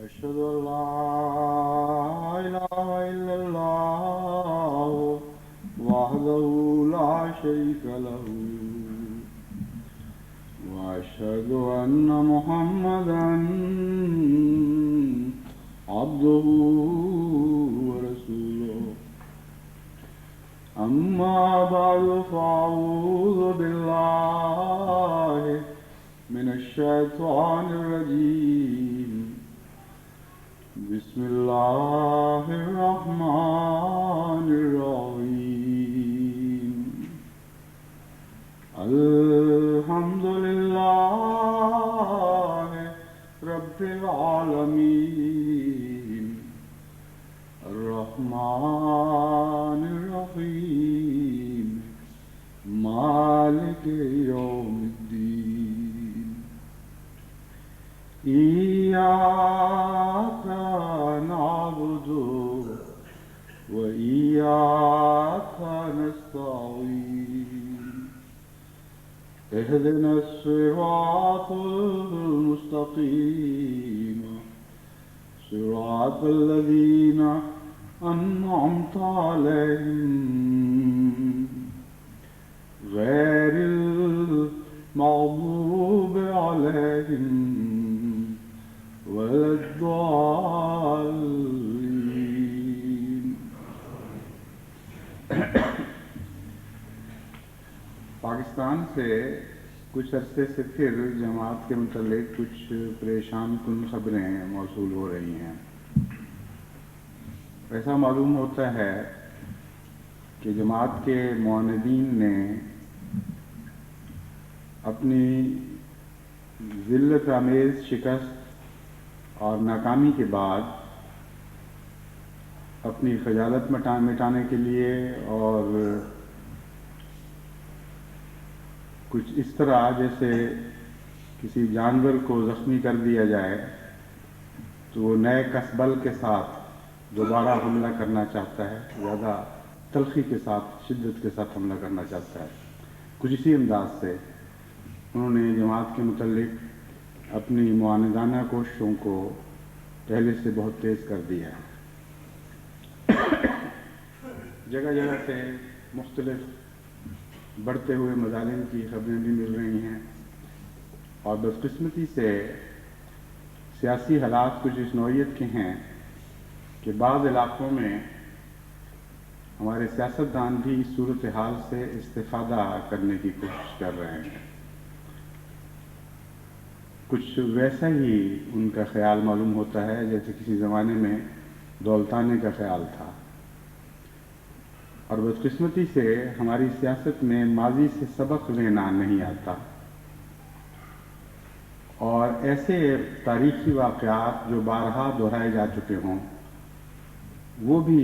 أشهد أن لا إله إلا الله وحده لا شريك له وأشهد أن محمدا عبده ورسوله أما بعد فأعوذ بالله من الشيطان الرجيم بسم الله الرحمن الرحيم الحمد لله رب العالمين الرحمن الرحيم مالك يوم الدين إياك نعبد وإياك نستعين اهدنا الصراط المستقيم صراط الذين أنعمت عليهم غير المغضوب عليهم ولا الضالين. پاکستان سے کچھ عرصے سے پھر جماعت کے متعلق کچھ پریشان کن خبریں موصول ہو رہی ہیں. ایسا معلوم ہوتا ہے کہ جماعت کے معاندین نے اپنی ذلت آمیز شکست اور ناکامی کے بعد اپنی خجالت مٹانے کے لیے اور کچھ اس طرح جیسے کسی جانور کو زخمی کر دیا جائے تو وہ نئے کسبل کے ساتھ دوبارہ حملہ کرنا چاہتا ہے، زیادہ تلخی کے ساتھ، شدت کے ساتھ حملہ کرنا چاہتا ہے. کچھ اسی انداز سے انہوں نے جماعت کے متعلق اپنی معاندانہ کوششوں کو پہلے سے بہت تیز کر دیا ہے. جگہ جگہ سے مختلف بڑھتے ہوئے مظالم کی خبریں بھی مل رہی ہیں اور بدقسمتی سے سیاسی حالات کچھ اس نوعیت کے ہیں کہ بعض علاقوں میں ہمارے سیاستدان بھی اس صورتحال سے استفادہ کرنے کی کوشش کر رہے ہیں. کچھ ویسا ہی ان کا خیال معلوم ہوتا ہے جیسے کسی زمانے میں دولتانے کا خیال تھا. اور بدقسمتی سے ہماری سیاست میں ماضی سے سبق لینا نہیں آتا اور ایسے تاریخی واقعات جو بارہا دہرائے جا چکے ہوں وہ بھی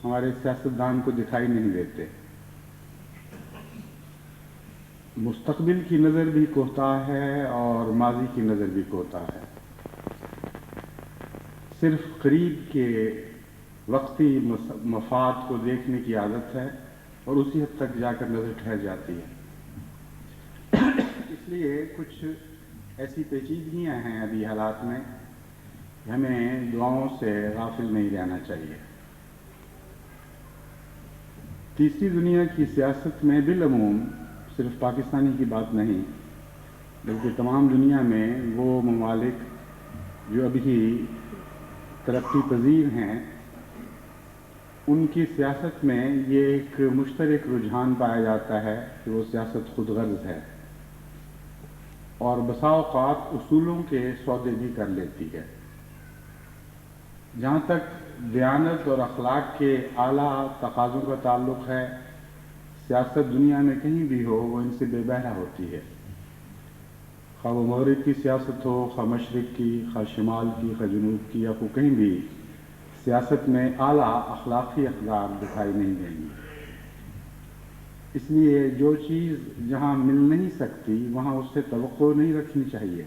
ہمارے سیاستدان کو دکھائی نہیں دیتے. مستقبل کی نظر بھی کوتاہ ہے اور ماضی کی نظر بھی کوتاہ ہے. صرف قریب کے وقتی مفاد کو دیکھنے کی عادت ہے اور اسی حد تک جا کر نظر ٹھہر جاتی ہے. اس لیے کچھ ایسی پیچیدگیاں ہیں ابھی حالات میں کہ ہمیں دعاؤں سے غافل نہیں رہنا چاہیے. تیسری دنیا کی سیاست میں بالعموم صرف پاکستانی کی بات نہیں بلکہ تمام دنیا میں وہ ممالک جو ابھی ترقی پذیر ہیں ان کی سیاست میں یہ ایک مشترک رجحان پایا جاتا ہے کہ وہ سیاست خود غرض ہے اور بسا اوقات اصولوں کے سودے بھی کر لیتی ہے. جہاں تک دیانت اور اخلاق کے اعلیٰ تقاضوں کا تعلق ہے سیاست دنیا میں کہیں بھی ہو وہ ان سے بے بہرا ہوتی ہے. خواہ وہ مغرب کی سیاست ہو، خواہ مشرق کی، خواہ شمال کی، خواہ جنوب کی، یا وہ کہیں بھی سیاست میں اعلیٰ اخلاقی اقدار دکھائی نہیں دیں گی. اس لیے جو چیز جہاں مل نہیں سکتی وہاں اس سے توقع نہیں رکھنی چاہیے.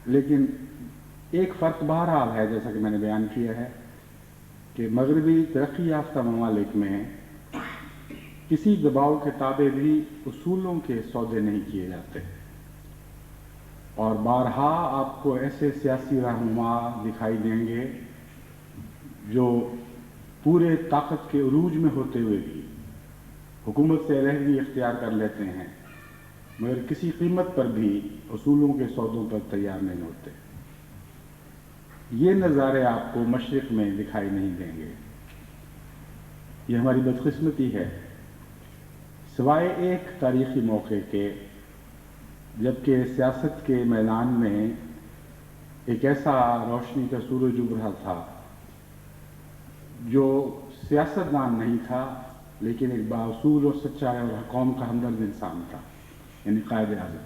لیکن ایک فرق بہرحال ہے جیسا کہ میں نے بیان کیا ہے کہ مغربی ترقی یافتہ ممالک میں کسی دباؤ کے تابع بھی اصولوں کے سودے نہیں کیے جاتے اور بارہا آپ کو ایسے سیاسی رہنما دکھائی دیں گے جو پورے طاقت کے عروج میں ہوتے ہوئے بھی حکومت سے علیحدگی اختیار کر لیتے ہیں، مگر کسی قیمت پر بھی اصولوں کے سودوں پر تیار نہیں ہوتے۔ یہ نظارے آپ کو مشرق میں دکھائی نہیں دیں گے۔ یہ ہماری بدقسمتی ہے، سوائے ایک تاریخی موقع کے جبکہ سیاست کے میدان میں ایک ایسا روشنی کا سورج ابھرا تھا جو سیاستدان نہیں تھا لیکن ایک بااصول اور سچا اور قوم کا ہمدرد انسان تھا، یعنی قائد اعظم۔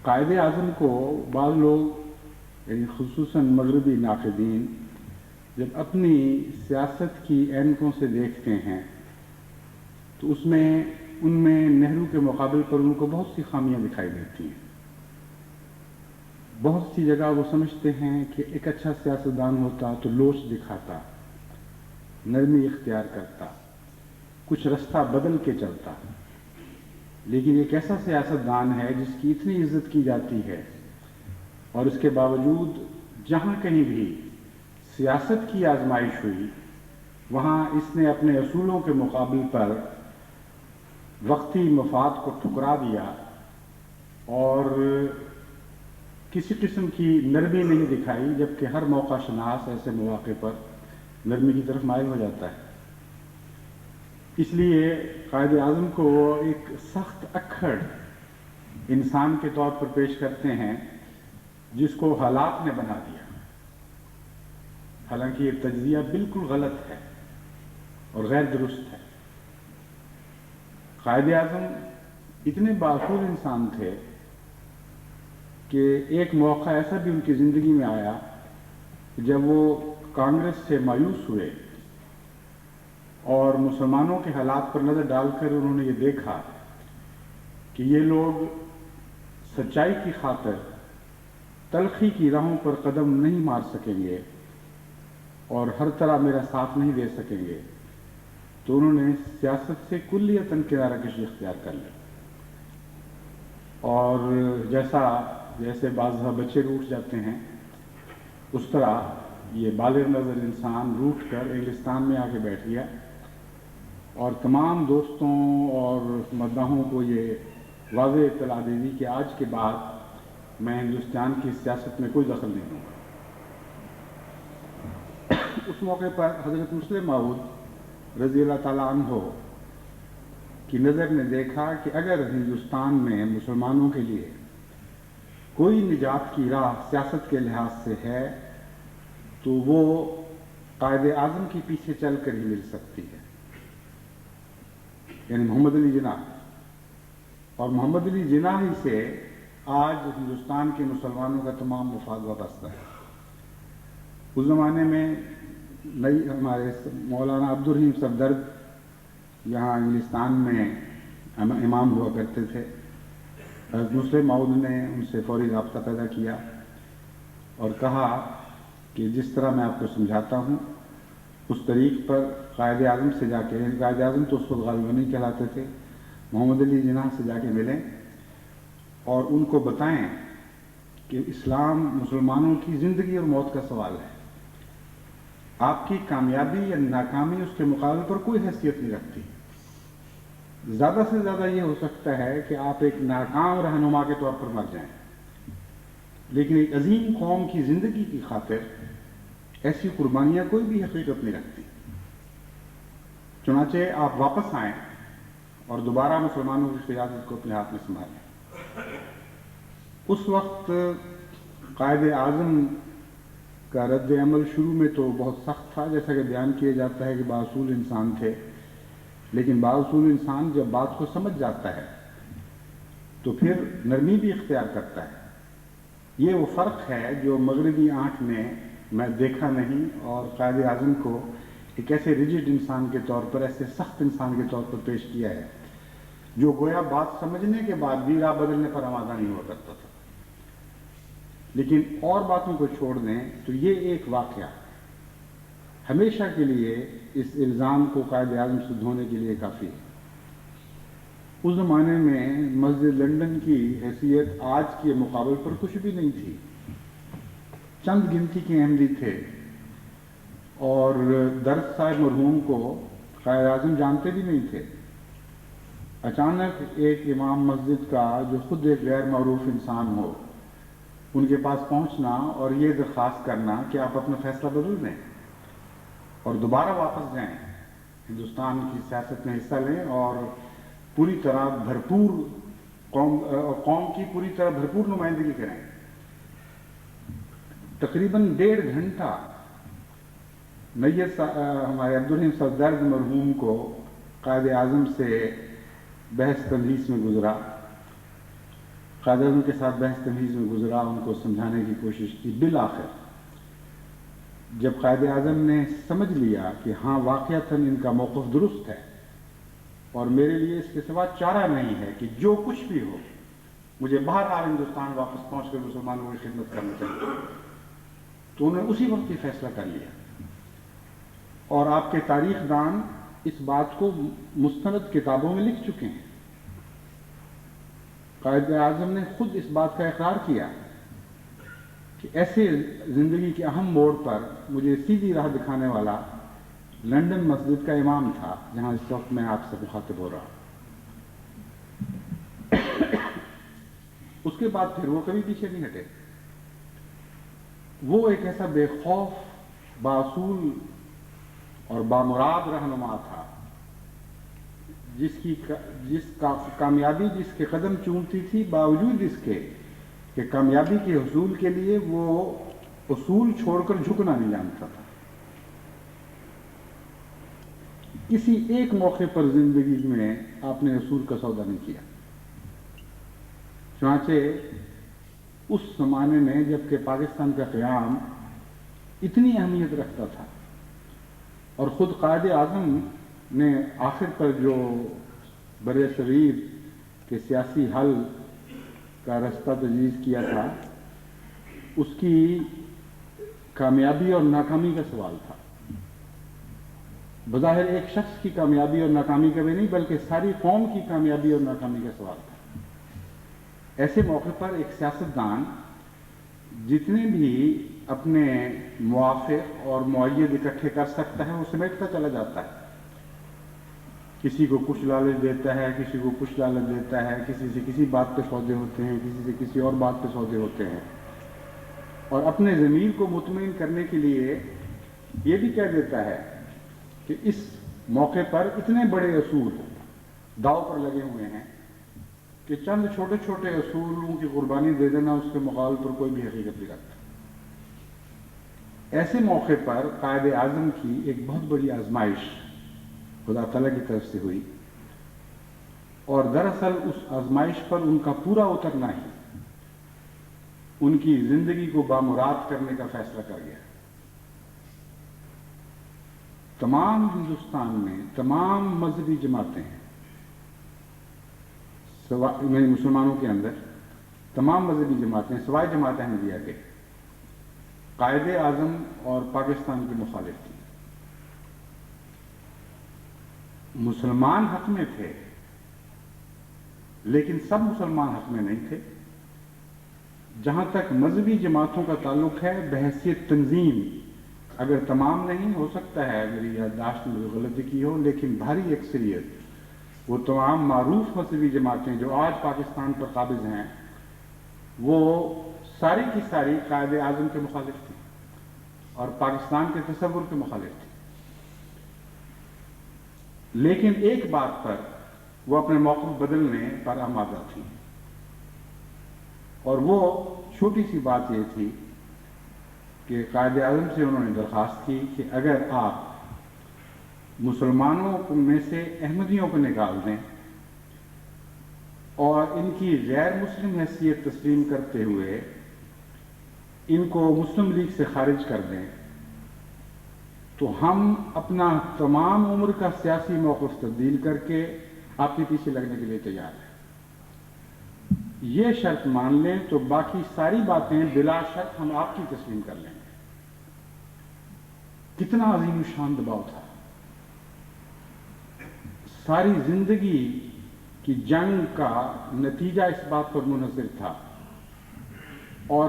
قائد اعظم کو بعض لوگ یعنی خصوصاً مغربی ناقدین جب اپنی سیاست کی اینکوں سے دیکھتے ہیں تو ان میں نہرو کے مقابل پر ان کو بہت سی خامیاں دکھائی دیتی ہیں۔ بہت سی جگہ وہ سمجھتے ہیں کہ ایک اچھا سیاستدان ہوتا تو لوچ دکھاتا، نرمی اختیار کرتا، کچھ رستہ بدل کے چلتا، لیکن ایک ایسا سیاستدان ہے جس کی اتنی عزت کی جاتی ہے اور اس کے باوجود جہاں کہیں بھی سیاست کی آزمائش ہوئی وہاں اس نے اپنے اصولوں کے مقابل پر وقتی مفاد کو ٹھکرا دیا اور کسی قسم کی نرمی نہیں دکھائی، جبکہ ہر موقع شناس ایسے مواقع پر نرمی کی طرف مائل ہو جاتا ہے۔ اس لیے قائد اعظم کو وہ ایک سخت اکھڑ انسان کے طور پر پیش کرتے ہیں جس کو حالات نے بنا دیا، حالانکہ یہ تجزیہ بالکل غلط ہے اور غیر درست ہے۔ قائد اعظم اتنے بااصول انسان تھے کہ ایک موقع ایسا بھی ان کی زندگی میں آیا جب وہ کانگریس سے مایوس ہوئے اور مسلمانوں کے حالات پر نظر ڈال کر انہوں نے یہ دیکھا کہ یہ لوگ سچائی کی خاطر تلخی کی راہوں پر قدم نہیں مار سکیں گے اور ہر طرح میرا ساتھ نہیں دے سکیں گے، تو انہوں نے سیاست سے کلیتاً کنارہ کشی اختیار کر لی، اور جیسے بعض بچے روٹھ جاتے ہیں اس طرح یہ بالغ نظر انسان روٹھ کر انگلستان میں آ کے بیٹھ گیا اور تمام دوستوں اور مداحوں کو یہ واضح اطلاع دے دی کہ آج کے بعد میں ہندوستان کی سیاست میں کوئی دخل نہیں ہوں۔ اس موقع پر حضرت مسلم موعود رضی اللہ تعالیٰ عنہ کی نظر نے دیکھا کہ اگر ہندوستان میں مسلمانوں کے لیے کوئی نجات کی راہ سیاست کے لحاظ سے ہے تو وہ قائد اعظم کے پیچھے چل کر ہی مل سکتی ہے، یعنی محمد علی جناح۔ اور محمد علی جناح ہی سے آج ہندوستان کے مسلمانوں کا تمام مفاد وابستہ ہے۔ اس زمانے میں ہمارے مولانا عبد الرحیم صفدرد یہاں انگلستان میں امام ہوا کرتے تھے۔ حضرت مسلم موعود نے ان سے فوری رابطہ پیدا کیا اور کہا کہ جس طرح میں آپ کو سمجھاتا ہوں اس طریق پر قائد اعظم سے جا کے، قائد اعظم تو اس وقت غالباً نہیں کہلاتے تھے، محمد علی جناح سے جا کے ملیں اور ان کو بتائیں کہ اسلام مسلمانوں کی زندگی اور موت کا سوال ہے، آپ کی کامیابی یا ناکامی اس کے مقابلے پر کوئی حیثیت نہیں رکھتی۔ زیادہ سے زیادہ یہ ہو سکتا ہے کہ آپ ایک ناکام رہنما کے طور پر مر جائیں، لیکن ایک عظیم قوم کی زندگی کی خاطر ایسی قربانیاں کوئی بھی حقیقت نہیں رکھتی۔ چنانچہ آپ واپس آئیں اور دوبارہ مسلمانوں کی قیادت کو اپنے ہاتھ میں سنبھالیں۔ اس وقت قائد اعظم کا رد عمل شروع میں تو بہت سخت تھا، جیسا کہ بیان کیا جاتا ہے کہ بااصول انسان تھے، لیکن بااصول انسان جب بات کو سمجھ جاتا ہے تو پھر نرمی بھی اختیار کرتا ہے۔ یہ وہ فرق ہے جو مغربی آنکھ نے میں دیکھا نہیں اور قائد اعظم کو ایک ایسے ریجڈ انسان کے طور پر، ایسے سخت انسان کے طور پر پیش کیا ہے جو گویا بات سمجھنے کے بعد بھی راہ بدلنے پر آمادہ نہیں ہوا کرتا تھا۔ لیکن اور باتوں کو چھوڑ دیں تو یہ ایک واقعہ ہمیشہ کے لیے اس الزام کو قائد اعظم سے دھونے کے لیے کافی ہے۔ اس زمانے میں مسجد لنڈن کی حیثیت آج کے مقابل پر کچھ بھی نہیں تھی، چند گنتی کے احمدی تھے، اور درس صاحب مرحوم کو قائد اعظم جانتے بھی نہیں تھے۔ اچانک ایک امام مسجد کا جو خود ایک غیر معروف انسان ہو، ان کے پاس پہنچنا اور یہ درخواست کرنا کہ آپ اپنا فیصلہ بدل دیں اور دوبارہ واپس جائیں، ہندوستان کی سیاست میں حصہ لیں اور پوری طرح بھرپور قوم کی پوری طرح بھرپور نمائندگی کریں۔ تقریباً 1.5 گھنٹہ میت ہمارے عبدالرحیم صفدر مرحوم کو قائد اعظم سے بحث تمہیز میں گزرا، قائد اعظم کے ساتھ بحث تمہیز میں گزرا، ان کو سمجھانے کی کوشش کی۔ بالآخر جب قائد اعظم نے سمجھ لیا کہ ہاں واقعتاً ان کا موقف درست ہے اور میرے لیے اس کے سوا چارہ نہیں ہے کہ جو کچھ بھی ہو مجھے بہرحال ہندوستان واپس پہنچ کر مسلمانوں کی خدمت کرنا چاہیے، تو انہوں نے اسی وقت یہ فیصلہ کر لیا۔ اور آپ کے تاریخ دان اس بات کو مستند کتابوں میں لکھ چکے ہیں۔ قائد اعظم نے خود اس بات کا اقرار کیا کہ ایسے زندگی کے اہم موڑ پر مجھے سیدھی راہ دکھانے والا لنڈن مسجد کا امام تھا، جہاں اس وقت میں آپ سے مخاطب ہو رہا ہوں۔ اس کے بعد پھر وہ کبھی پیچھے نہیں ہٹے۔ وہ ایک ایسا بے خوف، باصول اور بامراد رہنما تھا جس کا کامیابی جس کے قدم چومتی تھی، باوجود اس کے کہ کامیابی کے حصول کے لیے وہ اصول چھوڑ کر جھکنا نہیں جانتا تھا۔ کسی ایک موقع پر زندگی میں آپ نے اصول کا سودا نہیں کیا۔ چنانچہ اس زمانے میں جبکہ پاکستان کا قیام اتنی اہمیت رکھتا تھا اور خود قائد اعظم نے آخر پر جو بر صغیر کے سیاسی حل کا رستہ تجویز کیا تھا، اس کی کامیابی اور ناکامی کا سوال تھا۔ بظاہر ایک شخص کی کامیابی اور ناکامی کا بھی نہیں، بلکہ ساری قوم کی کامیابی اور ناکامی کا سوال تھا۔ ایسے موقع پر ایک سیاستدان جتنے بھی اپنے موافق اور مؤید اکٹھے کر سکتا ہے وہ سمیٹتا چلا جاتا ہے۔ کسی کو کچھ لالچ دیتا ہے، کسی کو کچھ لالچ دیتا ہے، کسی سے کسی بات پہ سودے ہوتے ہیں، کسی سے کسی اور بات پہ سودے ہوتے ہیں، اور اپنے ضمیر کو مطمئن کرنے کے لیے یہ بھی کہہ دیتا ہے کہ اس موقع پر اتنے بڑے اصول داؤ پر لگے ہوئے ہیں کہ چند چھوٹے چھوٹے اصولوں کی قربانی دے دینا اس کے مقابل پر کوئی بھی حقیقت نہیں رکھتا۔ ایسے موقع پر قائد اعظم کی ایک بہت بڑی آزمائش خدا تعالیٰ کی طرف سے ہوئی، اور دراصل اس آزمائش پر ان کا پورا اترنا ہی ان کی زندگی کو بامراد کرنے کا فیصلہ کر گیا۔ تمام ہندوستان میں تمام مذہبی جماعتیں ہیں، مسلمانوں کے اندر تمام مذہبی جماعتیں سوائے جماعت احمدیہ کے قائد اعظم اور پاکستان کے مخالف تھی۔ مسلمان حق میں تھے، لیکن سب مسلمان حق میں نہیں تھے۔ جہاں تک مذہبی جماعتوں کا تعلق ہے، بحیثیت تنظیم اگر تمام نہیں، ہو سکتا ہے میری یادداشت میں غلطی کی ہو، لیکن بھاری اکثریت وہ تمام معروف مذہبی جماعتیں جو آج پاکستان پر قابض ہیں، وہ ساری کی ساری قائد اعظم کے مخالف تھی اور پاکستان کے تصور کے مخالف تھی۔ لیکن ایک بات پر وہ اپنے موقف بدلنے پر آمادہ تھی، اور وہ چھوٹی سی بات یہ تھی کہ قائد اعظم سے انہوں نے درخواست کی کہ اگر آپ مسلمانوں میں سے احمدیوں کو نکال دیں اور ان کی غیر مسلم حیثیت تسلیم کرتے ہوئے ان کو مسلم لیگ سے خارج کر دیں، تو ہم اپنا تمام عمر کا سیاسی موقف تبدیل کر کے آپ کے پیچھے لگنے کے لیے تیار ہیں۔ یہ شرط مان لیں تو باقی ساری باتیں بلا شک ہم آپ کی تسلیم کر لیں گے۔ کتنا عظیم شان دباؤ تھا۔ ساری زندگی کہ جنگ کا نتیجہ اس بات پر منحصر تھا، اور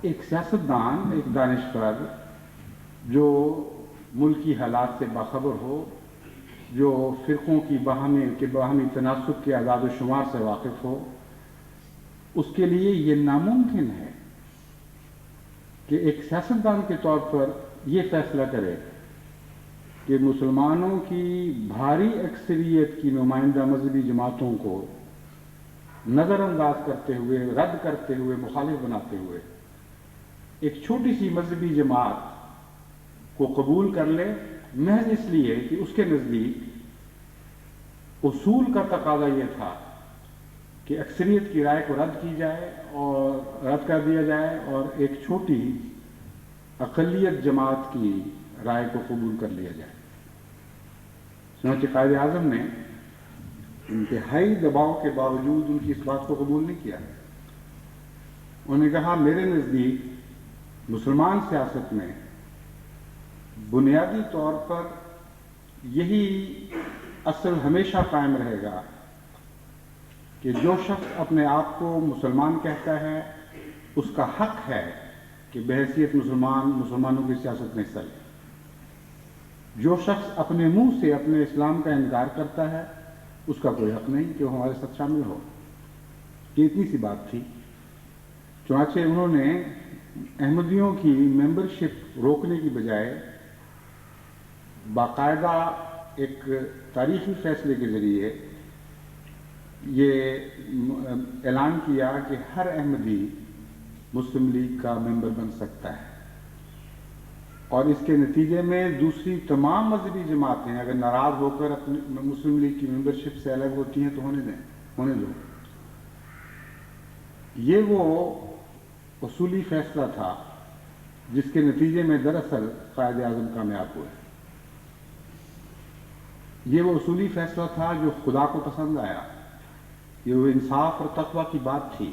ایک سیاستدان، ایک دانشور جو ملکی حالات سے باخبر ہو، جو فرقوں کی باہمی تناسب کے اعداد و شمار سے واقف ہو، اس کے لیے یہ ناممکن ہے کہ ایک سیاستدان کے طور پر یہ فیصلہ کرے کہ مسلمانوں کی بھاری اکثریت کی نمائندہ مذہبی جماعتوں کو نظر انداز کرتے ہوئے، رد کرتے ہوئے، مخالف بناتے ہوئے ایک چھوٹی سی مذہبی جماعت کو قبول کر لے، محض اس لیے کہ اس کے نزدیک اصول کا تقاضا یہ تھا کہ اکثریت کی رائے کو رد کی جائے اور رد کر دیا جائے اور ایک چھوٹی اقلیت جماعت کی رائے کو قبول کر لیا جائے۔ چنانچہ قائد اعظم نے انتہائی دباؤ کے باوجود ان کی اس بات کو قبول نہیں کیا۔ انہوں نے کہا میرے نزدیک مسلمان سیاست میں بنیادی طور پر یہی اصل ہمیشہ قائم رہے گا کہ جو شخص اپنے آپ کو مسلمان کہتا ہے اس کا حق ہے کہ بحیثیت مسلمانوں کی سیاست میں حصہ لے۔ جو شخص اپنے منہ سے اپنے اسلام کا انکار کرتا ہے اس کا کوئی حق نہیں کہ وہ ہمارے ساتھ شامل ہو۔ یہ اتنی سی بات تھی۔ چنانچہ انہوں نے احمدیوں کی ممبرشپ روکنے کی بجائے باقاعدہ ایک تاریخی فیصلے کے ذریعے یہ اعلان کیا کہ ہر احمدی مسلم لیگ کا ممبر بن سکتا ہے، اور اس کے نتیجے میں دوسری تمام مذہبی جماعتیں اگر ناراض ہو کر اپنی مسلم لیگ کی ممبرشپ سے الگ ہوتی ہیں تو ہونے دو۔ یہ وہ اصولی فیصلہ تھا جس کے نتیجے میں دراصل قائد اعظم کامیاب ہوئے۔ یہ وہ اصولی فیصلہ تھا جو خدا کو پسند آیا۔ یہ وہ انصاف اور تقوی کی بات تھی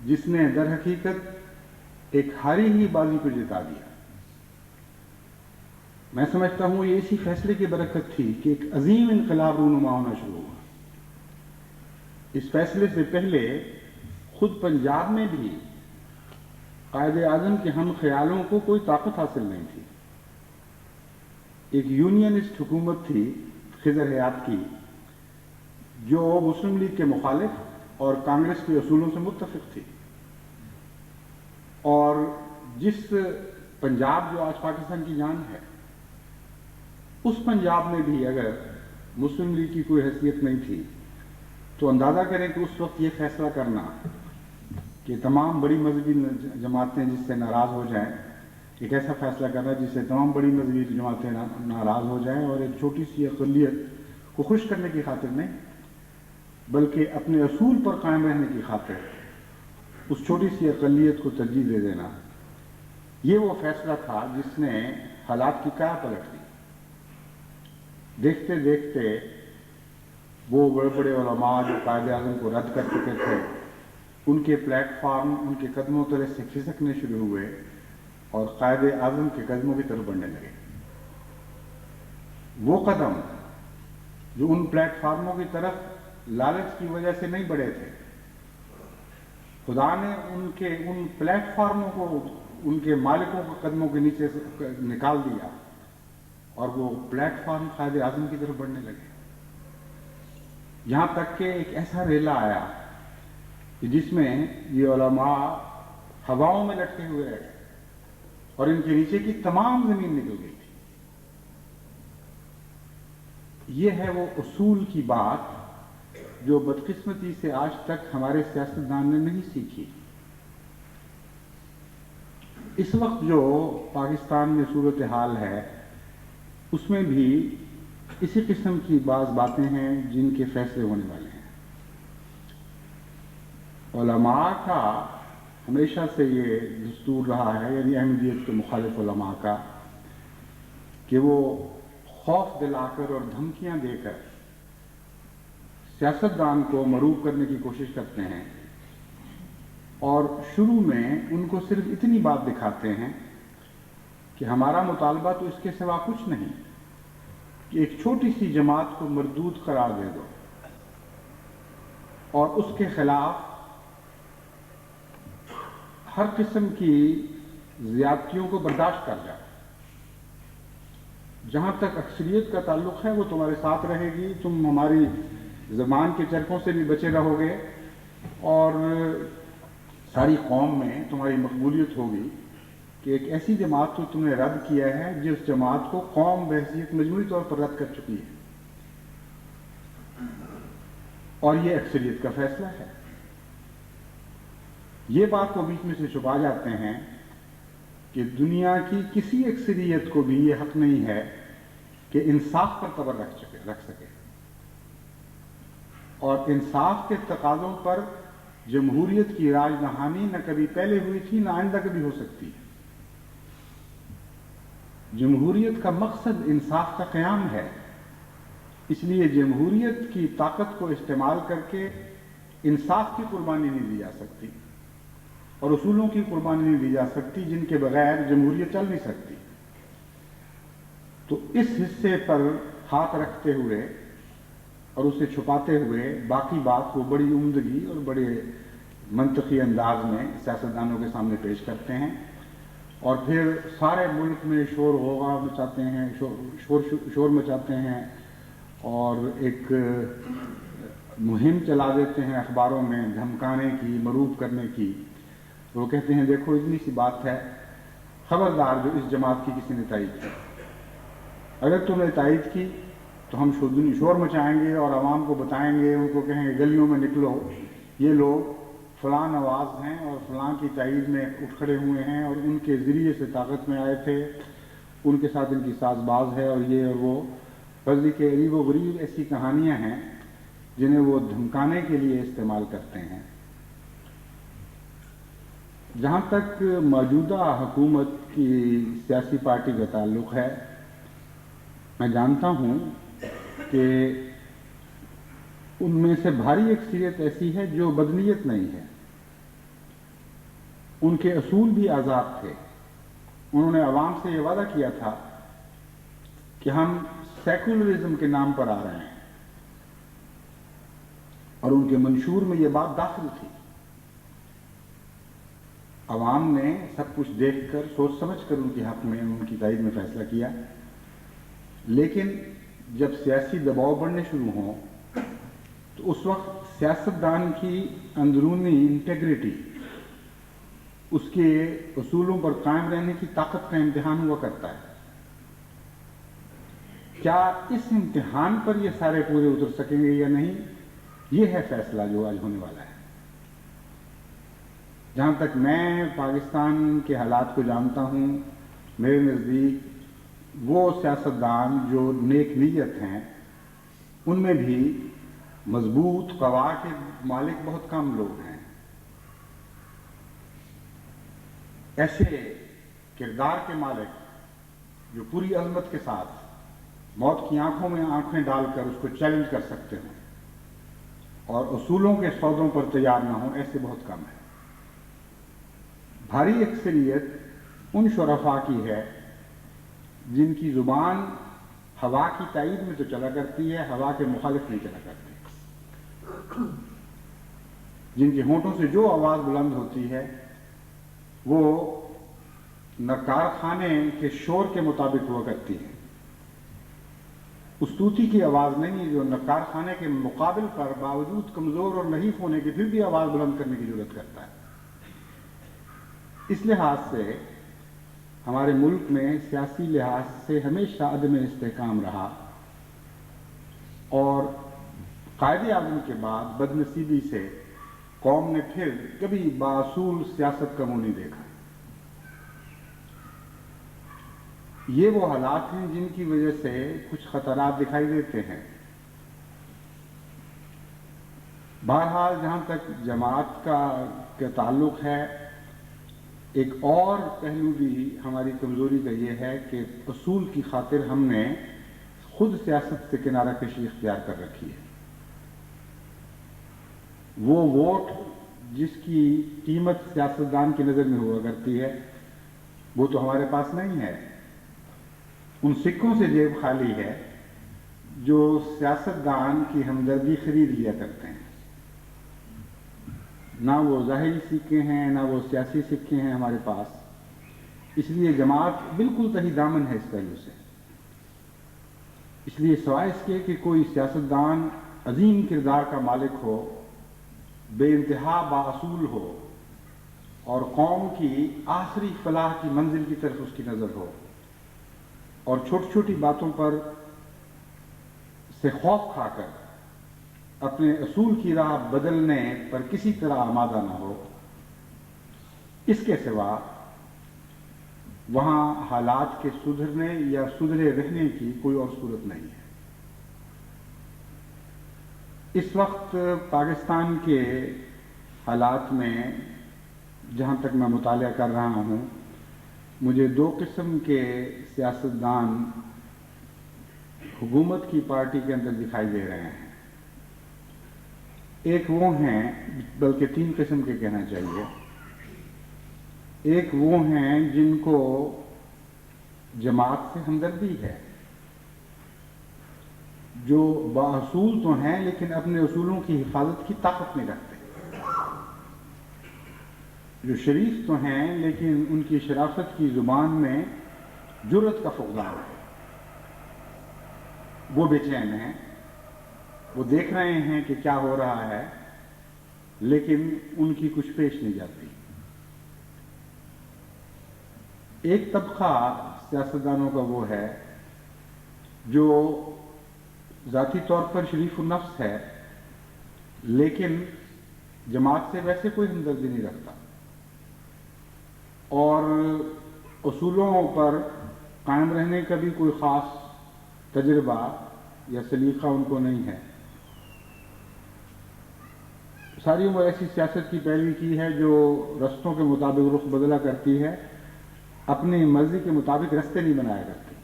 جس نے در حقیقت ایک ہاری ہوئی بازی کو جتا دیا۔ میں سمجھتا ہوں یہ اسی فیصلے کی برکت تھی کہ ایک عظیم انقلاب رونما ہونا شروع ہوا۔ اس فیصلے سے پہلے خود پنجاب میں بھی قائد اعظم کے ہم خیالوں کو کوئی طاقت حاصل نہیں تھی۔ ایک یونینسٹ حکومت تھی خضر حیات کی جو مسلم لیگ کے مخالف اور کانگریس کے اصولوں سے متفق تھی، اور جس پنجاب جو آج پاکستان کی جان ہے، اس پنجاب میں بھی اگر مسلم لیگ کی کوئی حیثیت نہیں تھی تو اندازہ کریں کہ اس وقت یہ فیصلہ کرنا کہ تمام بڑی مذہبی جماعتیں جس سے ناراض ہو جائیں، ایک ایسا فیصلہ کرنا جس سے تمام بڑی مذہبی جماعتیں ناراض ہو جائیں اور ایک چھوٹی سی اقلیت کو خوش کرنے کی خاطر نہیں بلکہ اپنے اصول پر قائم رہنے کی خاطر اس چھوٹی سی اقلیت کو ترجیح دے دینا، یہ وہ فیصلہ تھا جس نے حالات کی کیا پلٹ دی۔ دیکھتے دیکھتے وہ بڑے بڑے علماء جو قائد اعظم کو رد کر چکے تھے، ان کے پلیٹ فارم ان کے قدموں تلے سے کھسکنے شروع ہوئے اور قائد اعظم کے قدموں کی طرف بڑھنے لگے۔ وہ قدم جو ان پلیٹ فارموں کی طرف لالچ کی وجہ سے نہیں بڑھے تھے، خدا نے ان پلیٹ فارموں کو ان کے مالکوں کے قدموں کے نیچے سے نکال دیا اور وہ پلیٹ فارم قائد اعظم کی طرف بڑھنے لگے، یہاں تک کہ ایک ایسا ریلا آیا کہ جس میں یہ علماء ہواؤں میں لٹکے ہوئے رہے اور ان کے نیچے کی تمام زمین نکل گئی تھی۔ یہ ہے وہ اصول کی بات جو بدقسمتی سے آج تک ہمارے سیاستدان نے نہیں سیکھی۔ اس وقت جو پاکستان میں صورتحال ہے اس میں بھی اسی قسم کی بعض باتیں ہیں جن کے فیصلے ہونے والے ہیں۔ علماء کا ہمیشہ سے یہ دستور رہا ہے، یعنی احمدیت کے مخالف علماء کا، کہ وہ خوف دلا کر اور دھمکیاں دے کر سیاستدان کو مرعوب کرنے کی کوشش کرتے ہیں، اور شروع میں ان کو صرف اتنی بات دکھاتے ہیں کہ ہمارا مطالبہ تو اس کے سوا کچھ نہیں کہ ایک چھوٹی سی جماعت کو مردود قرار دے دو، اور اس کے خلاف ہر قسم کی زیادتیوں کو برداشت کر جائے. جہاں تک اکثریت کا تعلق ہے وہ تمہارے ساتھ رہے گی، تم ہماری زبان کے چرخوں سے بھی بچے رہو گے، اور ساری قوم میں تمہاری مقبولیت ہوگی کہ ایک ایسی جماعت کو تم نے رد کیا ہے جس جماعت کو قوم بحیثیت مجموعی طور پر رد کر چکی ہے، اور یہ اکثریت کا فیصلہ ہے. یہ بات وہ بیچ میں سے چھپا جاتے ہیں کہ دنیا کی کسی اکثریت کو بھی یہ حق نہیں ہے کہ انصاف پر تبر رکھ سکے، اور انصاف کے تقاضوں پر جمہوریت کی راج دہانی نہ کبھی پہلے ہوئی تھی نہ آئندہ کبھی ہو سکتی ہے. جمہوریت کا مقصد انصاف کا قیام ہے، اس لیے جمہوریت کی طاقت کو استعمال کر کے انصاف کی قربانی نہیں دی جا سکتی، اور اصولوں کی قربانی نہیں دی جا سکتی جن کے بغیر جمہوریت چل نہیں سکتی. تو اس حصے پر ہاتھ رکھتے ہوئے اور اسے چھپاتے ہوئے باقی بات کو بڑی عمدگی اور بڑے منطقی انداز میں سیاستدانوں کے سامنے پیش کرتے ہیں، اور پھر سارے ملک میں شور غوغا مچاتے ہیں، شور مچاتے ہیں، اور ایک مہم چلا دیتے ہیں اخباروں میں دھمکانے کی، مروب کرنے کی. وہ کہتے ہیں دیکھو اتنی سی بات ہے، خبردار جو اس جماعت کی کسی نے تائید کی، اگر تم نے تائید کی تو ہم شور مچائیں گے اور عوام کو بتائیں گے، ان کو کہیں گے گلیوں میں نکلو، یہ لوگ فلاں نواز ہیں اور فلاں کی تائید میں اٹھ کھڑے ہوئے ہیں اور ان کے ذریعے سے طاقت میں آئے تھے، ان کے ساتھ ان کی ساز باز ہے، اور یہ اور وہ غزی کے عریب و غریب ایسی کہانیاں ہیں جنہیں وہ دھمکانے کے لیے استعمال کرتے ہیں. جہاں تک موجودہ حکومت کی سیاسی پارٹی کا تعلق ہے، میں جانتا ہوں کہ ان میں سے بھاری اکثریت ایسی ہے جو بدنیت نہیں ہے، ان کے اصول بھی آزاد تھے. انہوں نے عوام سے یہ وعدہ کیا تھا کہ ہم سیکولرزم کے نام پر آ رہے ہیں، اور ان کے منشور میں یہ بات داخل تھی. عوام نے سب کچھ دیکھ کر سوچ سمجھ کر ان کے حق میں ان کی تائید میں فیصلہ کیا، لیکن جب سیاسی دباؤ بڑھنے شروع ہوں تو اس وقت سیاستدان کی اندرونی انٹیگریٹی، اس کے اصولوں پر قائم رہنے کی طاقت کا امتحان ہوا کرتا ہے. کیا اس امتحان پر یہ سارے پورے اتر سکیں گے یا نہیں، یہ ہے فیصلہ جو آج ہونے والا ہے. جہاں تک میں پاکستان کے حالات کو جانتا ہوں، میرے نزدیک وہ سیاستدان جو نیک نیت ہیں ان میں بھی مضبوط قوا کے مالک بہت کم لوگ ہیں. ایسے کردار کے مالک جو پوری عظمت کے ساتھ موت کی آنکھوں میں آنکھیں ڈال کر اس کو چیلنج کر سکتے ہوں اور اصولوں کے سودوں پر تیار نہ ہوں، ایسے بہت کم ہیں. بھاری اکثریت ان شرفاء کی ہے جن کی زبان ہوا کی تائید میں تو چلا کرتی ہے، ہوا کے مخالف نہیں چلا کرتی، جن کے ہونٹوں سے جو آواز بلند ہوتی ہے وہ نقار خانے کے شور کے مطابق ہوا کرتی ہے. اس طوطی کی آواز نہیں جو نقار خانے کے مقابل پر باوجود کمزور اور نحیف ہونے کے پھر بھی آواز بلند کرنے کی ضرورت کرتا ہے. اس لحاظ سے ہمارے ملک میں سیاسی لحاظ سے ہمیشہ عدم استحکام رہا، اور قائد اعظم کے بعد بدنصیبی سے قوم نے پھر کبھی باصول سیاست کا منہ نہیں دیکھا. یہ وہ حالات ہیں جن کی وجہ سے کچھ خطرات دکھائی دیتے ہیں. بہرحال جہاں تک جماعت کا تعلق ہے، ایک اور پہلو بھی ہماری کمزوری کا یہ ہے کہ اصول کی خاطر ہم نے خود سیاست سے کنارہ کشی اختیار کر رکھی ہے. وہ ووٹ جس کی قیمت سیاستدان کی نظر میں ہوا کرتی ہے وہ تو ہمارے پاس نہیں ہے. ان سکوں سے جیب خالی ہے جو سیاستدان کی ہمدردی خرید لیا کرتے ہیں. نہ وہ ظاہری سکے ہیں نہ وہ سیاسی سکے ہیں ہمارے پاس، اس لیے جماعت بالکل تہی دامن ہے اس پہلو سے۔ اس لیے سوائے اس کے کہ کوئی سیاستدان عظیم کردار کا مالک ہو، بے انتہا بااصول ہو، اور قوم کی آخری فلاح کی منزل کی طرف اس کی نظر ہو، اور چھوٹی چھوٹی باتوں پر سے خوف کھا کر اپنے اصول کی راہ بدلنے پر کسی طرح آمادہ نہ ہو، اس کے سوا وہاں حالات کے سدھرنے یا سدھرے رہنے کی کوئی اور صورت نہیں ہے۔ اس وقت پاکستان کے حالات میں جہاں تک میں مطالعہ کر رہا ہوں، مجھے دو قسم کے سیاستدان حکومت کی پارٹی کے اندر دکھائی دے رہے ہیں۔ ایک وہ ہیں، بلکہ تین قسم کے کہنا چاہیے۔ ایک وہ ہیں جن کو جماعت سے ہمدردی ہے، جو بااصول تو ہیں لیکن اپنے اصولوں کی حفاظت کی طاقت نہیں رکھتے، جو شریف تو ہیں لیکن ان کی شرافت کی زبان میں جرأت کا فقدان ہے۔ وہ بے چین ہیں، وہ دیکھ رہے ہیں کہ کیا ہو رہا ہے، لیکن ان کی کچھ پیش نہیں جاتی۔ ایک طبقہ سیاستدانوں کا وہ ہے جو ذاتی طور پر شریف النفس ہے، لیکن جماعت سے ویسے کوئی ہمدردی نہیں رکھتا، اور اصولوں پر قائم رہنے کا بھی کوئی خاص تجربہ یا سلیقہ ان کو نہیں ہے۔ ساری عمر ایسی سیاست کی پیروی کی ہے جو رستوں کے مطابق رخ بدلا کرتی ہے، اپنی مرضی کے مطابق رستے نہیں بنایا کرتی۔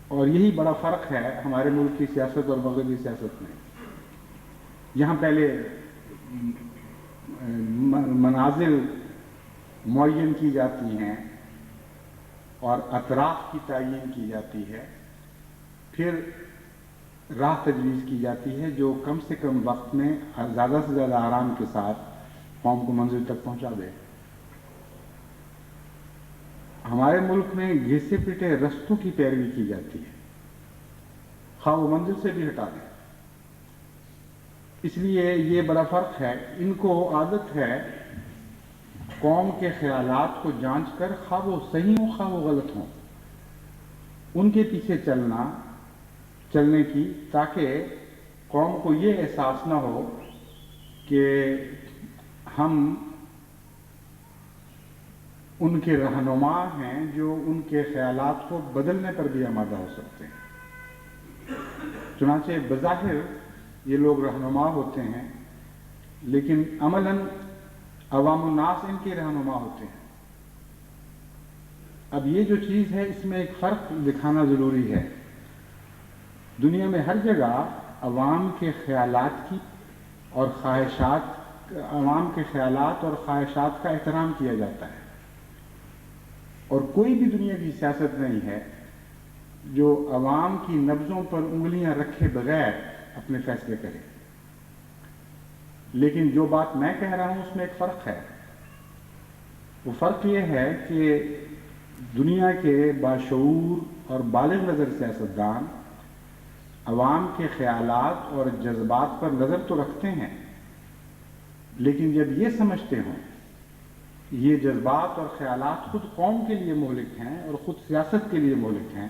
اور یہی بڑا فرق ہے ہمارے ملک کی سیاست اور مغربی سیاست میں۔ یہاں پہلے منازل معین کی جاتی ہیں اور اطراف کی تعین کی جاتی ہے، پھر راہ تجویز کی جاتی ہے جو کم سے کم وقت میں زیادہ سے زیادہ آرام کے ساتھ قوم کو منزل تک پہنچا دے۔ ہمارے ملک میں گھسے پٹے رستوں کی پیروی کی جاتی ہے، خواہ وہ منزل سے بھی ہٹا دیں۔ اس لیے یہ بڑا فرق ہے۔ ان کو عادت ہے قوم کے خیالات کو جانچ کر، خواہ وہ صحیح ہوں خواہ وہ غلط ہوں، ان کے پیچھے چلنے کی، تاکہ قوم کو یہ احساس نہ ہو کہ ہم ان کے رہنما ہیں جو ان کے خیالات کو بدلنے پر بھی آمادہ ہو سکتے ہیں۔ چنانچہ بظاہر یہ لوگ رہنما ہوتے ہیں، لیکن عملاً عوام الناس ان کے رہنما ہوتے ہیں۔ اب یہ جو چیز ہے، اس میں ایک فرق دکھانا ضروری ہے۔ دنیا میں ہر جگہ عوام کے خیالات کی اور خواہشات، عوام کے خیالات اور خواہشات کا احترام کیا جاتا ہے، اور کوئی بھی دنیا کی سیاست نہیں ہے جو عوام کی نبضوں پر انگلیاں رکھے بغیر اپنے فیصلے کرے۔ لیکن جو بات میں کہہ رہا ہوں اس میں ایک فرق ہے۔ وہ فرق یہ ہے کہ دنیا کے باشعور اور بالغ نظر سیاستدان عوام کے خیالات اور جذبات پر نظر تو رکھتے ہیں، لیکن جب یہ سمجھتے ہوں یہ جذبات اور خیالات خود قوم کے لیے مہلک ہیں اور خود سیاست کے لیے مہلک ہیں،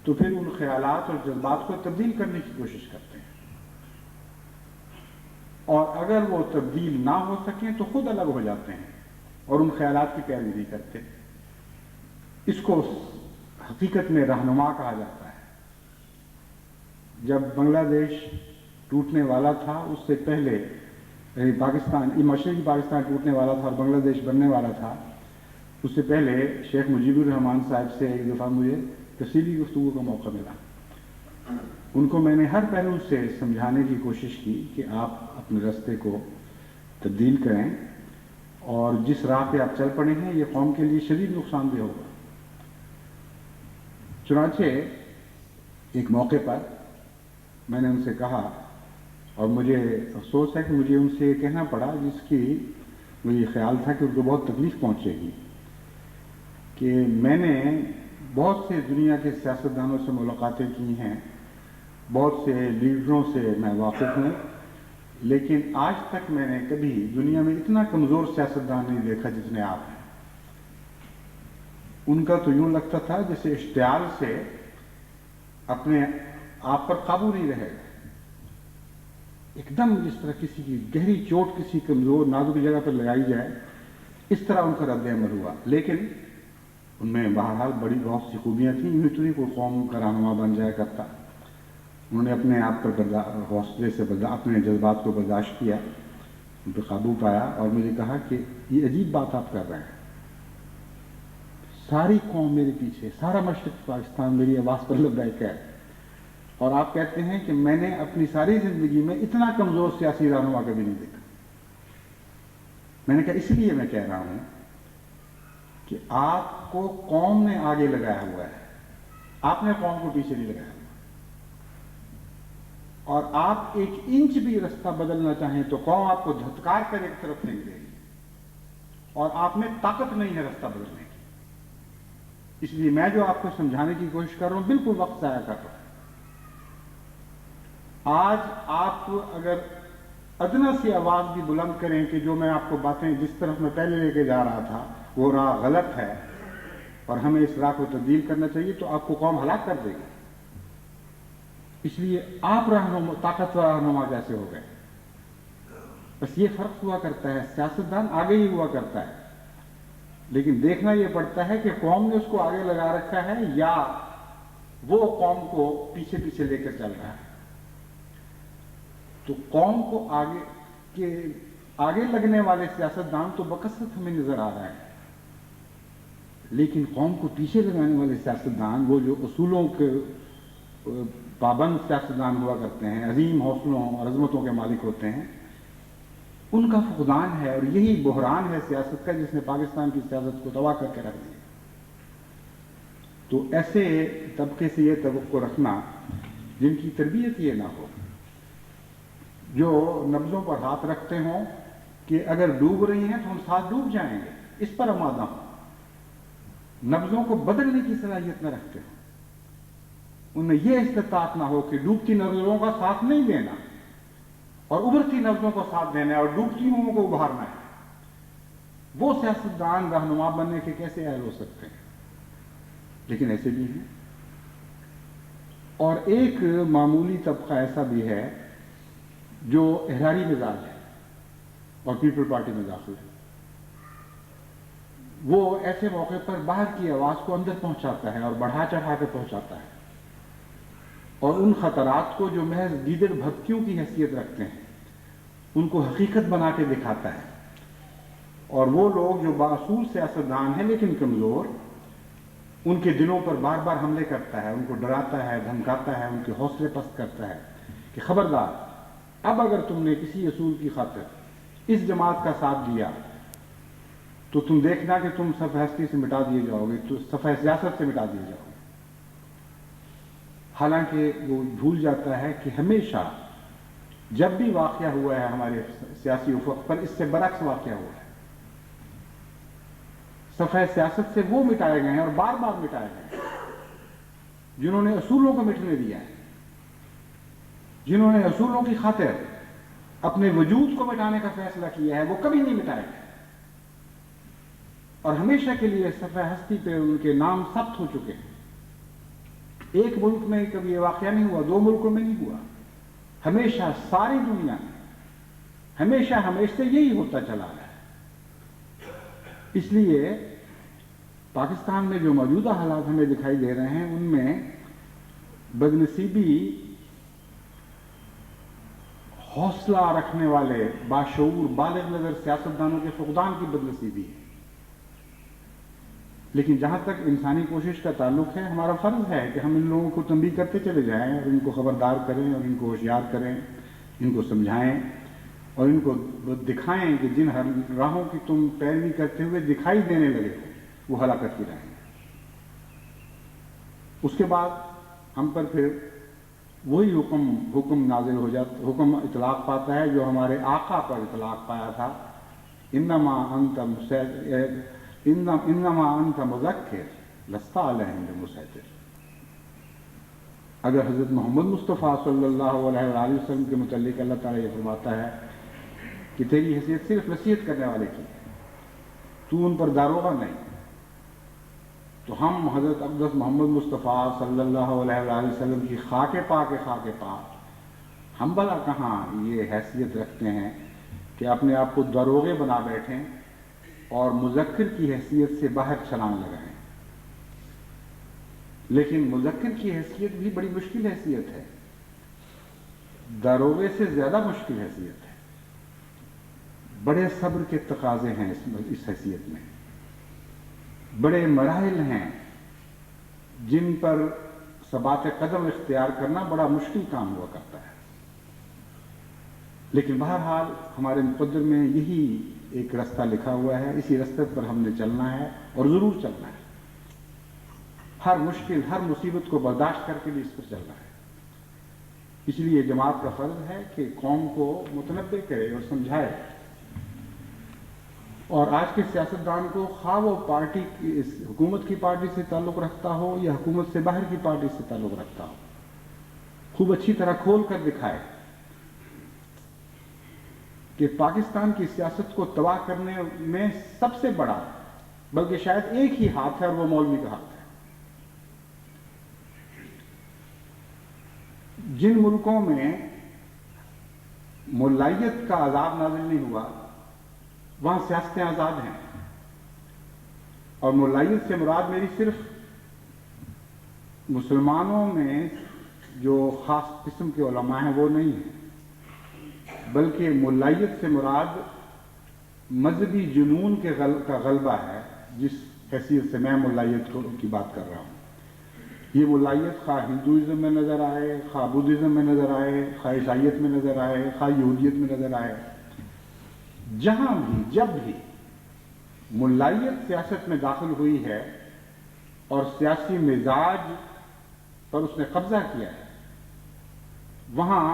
تو پھر ان خیالات اور جذبات کو تبدیل کرنے کی کوشش کرتے ہیں، اور اگر وہ تبدیل نہ ہو سکیں تو خود الگ ہو جاتے ہیں اور ان خیالات کی پیروی نہیں کرتے۔ اس کو حقیقت میں رہنما کہا جاتا ہے۔ جب بنگلہ دیش ٹوٹنے والا تھا، اس سے پہلے پاکستان، مشرقی پاکستان ٹوٹنے والا تھا اور بنگلہ دیش بننے والا تھا، اس سے پہلے شیخ مجیب الرحمان صاحب سے ایک دفعہ مجھے تفصیلی گفتگو کا موقع ملا۔ ان کو میں نے ہر پہلو سے سمجھانے کی کوشش کی کہ آپ اپنے راستے کو تبدیل کریں، اور جس راہ پہ آپ چل پڑے ہیں یہ قوم کے لیے شدید نقصان دہ ہوگا۔ چنانچہ ایک موقع پر میں نے ان سے کہا اور مجھے افسوس ہے کہ مجھے ان سے یہ کہنا پڑا جس کی مجھے خیال تھا کہ ان کو بہت تکلیف پہنچے گی، کہ میں نے بہت سے دنیا کے سیاستدانوں سے ملاقاتیں کی ہیں، بہت سے لیڈروں سے میں واقف ہوں، لیکن آج تک میں نے کبھی دنیا میں اتنا کمزور سیاستدان نہیں دیکھا جتنے آپ ہیں۔ ان کا تو یوں لگتا تھا جیسے اشتعال سے اپنے آپ پر قابو نہیں رہے گا، ایک دم جس طرح کسی کی گہری چوٹ کسی کمزور نازک جگہ پر لگائی جائے، اس طرح ان کا رد عمل ہوا۔ لیکن ان میں بہرحال بڑی بہت سی خوبیاں تھیں، یوں تو نہیں کوئی قوم کا رہنما بن جایا کرتا۔ انہوں نے اپنے آپ پر حوصلے سے اپنے جذبات کو برداشت کیا، ان پہ قابو پایا، اور مجھے کہا کہ یہ عجیب بات آپ کر رہے ہیں، ساری قوم میرے پیچھے، سارا مشرق پاکستان میری آواز پر لبیک ہے، اور آپ کہتے ہیں کہ میں نے اپنی ساری زندگی میں اتنا کمزور سیاسی رہنما کبھی نہیں دیکھا۔ میں نے کہا اس لیے میں کہہ رہا ہوں کہ آپ کو قوم نے آگے لگایا ہوا ہے، آپ نے قوم کو پیچھے نہیں لگایا ہوا، اور آپ ایک انچ بھی رستہ بدلنا چاہیں تو قوم آپ کو دھتکار کر ایک طرف پھینک دے گی، اور آپ میں طاقت نہیں ہے رستہ بدلنے کی۔ اس لیے میں جو آپ کو سمجھانے کی کوشش کر رہا ہوں بالکل وقت ضائع کر رہا ہوں۔ آج آپ اگر ادنا سی آواز بھی بلند کریں کہ جو میں آپ کو باتیں جس طرف میں پہلے لے کے جا رہا تھا وہ راہ غلط ہے اور ہمیں اس راہ کو تبدیل کرنا چاہیے، تو آپ کو قوم ہلاک کر دے گی۔ اس لیے آپ رہنما، طاقتور رہنما کیسے ہو گئے؟ بس یہ فرق ہوا کرتا ہے، سیاستدان آگے ہی ہوا کرتا ہے، لیکن دیکھنا یہ پڑتا ہے کہ قوم نے اس کو آگے لگا رکھا ہے یا وہ قوم کو پیچھے پیچھے لے کر چل رہا ہے۔ تو قوم کو آگے لگنے والے سیاستدان تو بکثرت ہمیں نظر آ رہے ہیں، لیکن قوم کو پیچھے لگانے والے سیاستدان، وہ جو اصولوں کے پابند سیاستدان ہوا کرتے ہیں، عظیم حوصلوں اور عظمتوں کے مالک ہوتے ہیں، ان کا فقدان ہے، اور یہی بحران ہے سیاست کا جس نے پاکستان کی سیاست کو تباہ کر کے رکھ دیا۔ تو ایسے طبقے سے یہ توقع رکھنا جن کی تربیت یہ نہ ہو، جو نبضوں پر ہاتھ رکھتے ہوں کہ اگر ڈوب رہی ہیں تو ہم ساتھ ڈوب جائیں گے، اس پر آمادہ ہوں، نبضوں کو بدلنے کی صلاحیت نہ رکھتے ہوں، ان میں یہ استطاعت نہ ہو کہ ڈوبتی نبضوں کا ساتھ نہیں دینا اور ابھرتی نبضوں کو ساتھ دینا ہے اور ڈوبتی ہوں کو ابھارنا ہے، وہ سیاستدان رہنما بننے کے کیسے اہل ہو سکتے ہیں؟ لیکن ایسے بھی ہیں۔ اور ایک معمولی طبقہ ایسا بھی ہے جو احراری مزاج ہے اور پیپل پارٹی میں داخل ہے، وہ ایسے موقع پر باہر کی آواز کو اندر پہنچاتا ہے اور بڑھا چڑھا کے پہنچاتا ہے، اور ان خطرات کو جو محض گیدڑ بھبکیوں کی حیثیت رکھتے ہیں ان کو حقیقت بنا کے دکھاتا ہے۔ اور وہ لوگ جو بااصول سیاستدان ہیں لیکن کمزور، ان کے دلوں پر بار بار حملے کرتا ہے، ان کو ڈراتا ہے، دھمکاتا ہے، ان کے حوصلے پست کرتا ہے کہ خبردار، اب اگر تم نے کسی اصول کی خاطر اس جماعت کا ساتھ دیا تو تم دیکھنا کہ تم صفحہ ہستی سے مٹا دیے جاؤ گے، تو صفحہ سیاست سے مٹا دیے جاؤ گے۔ حالانکہ وہ بھول جاتا ہے کہ ہمیشہ جب بھی واقعہ ہوا ہے ہمارے سیاسی افق پر، اس سے برعکس واقعہ ہوا ہے۔ صفحہ سیاست سے وہ مٹائے گئے ہیں اور بار بار مٹائے گئے ہیں جنہوں نے اصولوں کو مٹنے دیا ہے، جنہوں نے اصولوں کی خاطر اپنے وجود کو مٹانے کا فیصلہ کیا ہے، وہ کبھی نہیں مٹائے گئے، اور ہمیشہ کے لیے صفحہ ہستی پہ ان کے نام ثبت ہو چکے ہیں۔ ایک ملک میں کبھی یہ واقعہ نہیں ہوا، دو ملکوں میں نہیں ہوا، ہمیشہ ساری دنیا میں ہمیشہ یہی ہوتا چلا رہا ہے۔ اس لیے پاکستان میں جو موجودہ حالات ہمیں دکھائی دے رہے ہیں ان میں بدنصیبی حوصلہ رکھنے والے باشعور بالغ نظر سیاستدانوں کے فقدان کی بدنصیبی ہے۔ لیکن جہاں تک انسانی کوشش کا تعلق ہے، ہمارا فرض ہے کہ ہم ان لوگوں کو تنبیہ کرتے چلے جائیں اور ان کو خبردار کریں اور ان کو ہوشیار کریں، ان کو سمجھائیں اور ان کو دکھائیں کہ جن راہوں کی تم پیروی کرتے ہوئے دکھائی دینے لگے ہو وہ ہلاکت کی راہیں ہیں۔ اس کے بعد ہم پر پھر وہی حکم نازل ہو جاتا، حکم اطلاق پاتا ہے جو ہمارے آقا پر اطلاق پایا تھا، انما انت مذکر لست علیہم بمسیطر۔ اگر حضرت محمد مصطفیٰ صلی اللہ علیہ وآلہ وسلم کے متعلق اللہ تعالیٰ یہ فرماتا ہے کہ تیری حیثیت صرف نصیحت کرنے والے کی ہے، تو ان پر داروغہ نہیں، تو ہم حضرت اقدس محمد مصطفیٰ صلی اللہ علیہ وآلہ وسلم کی خاک پاک ہم بھلا کہاں یہ حیثیت رکھتے ہیں کہ اپنے آپ کو داروغے بنا بیٹھیں اور مذکر کی حیثیت سے باہر چھلانگ لگائیں۔ لیکن مذکر کی حیثیت بھی بڑی مشکل حیثیت ہے، داروغے سے زیادہ مشکل حیثیت ہے، بڑے صبر کے تقاضے ہیں اس حیثیت میں، بڑے مراحل ہیں جن پر ثبات قدم اختیار کرنا بڑا مشکل کام ہوا کرتا ہے۔ لیکن بہرحال ہمارے مقدر میں یہی ایک رستہ لکھا ہوا ہے، اسی رستے پر ہم نے چلنا ہے اور ضرور چلنا ہے، ہر مشکل ہر مصیبت کو برداشت کر کے بھی اس پر چلنا ہے۔ اس لیے جماعت کا فرض ہے کہ قوم کو متنبع کرے اور سمجھائے، اور آج کے سیاستدان کو خواہ وہ پارٹی کی حکومت کی پارٹی سے تعلق رکھتا ہو یا حکومت سے باہر کی پارٹی سے تعلق رکھتا ہو، خوب اچھی طرح کھول کر دکھائے کہ پاکستان کی سیاست کو تباہ کرنے میں سب سے بڑا بلکہ شاید ایک ہی ہاتھ ہے اور وہ مولوی کا ہاتھ ہے۔ جن ملکوں میں ملائیت کا عذاب نازل نہیں ہوا وہاں سیاستیں آزاد ہیں، اور ملائیت سے مراد میری صرف مسلمانوں میں جو خاص قسم کے علماء ہیں وہ نہیں ہیں، بلکہ ملائیت سے مراد مذہبی جنون کا غلبہ ہے، جس حیثیت سے میں ملائیت کی بات کر رہا ہوں۔ یہ ملائیت خواہ ہندوازم میں نظر آئے، خواہ بدھزم میں نظر آئے، خواہ عیسائیت میں نظر آئے، خواہ یہودیت میں نظر آئے، جہاں بھی جب بھی ملائیت سیاست میں داخل ہوئی ہے اور سیاسی مزاج پر اس نے قبضہ کیا ہے، وہاں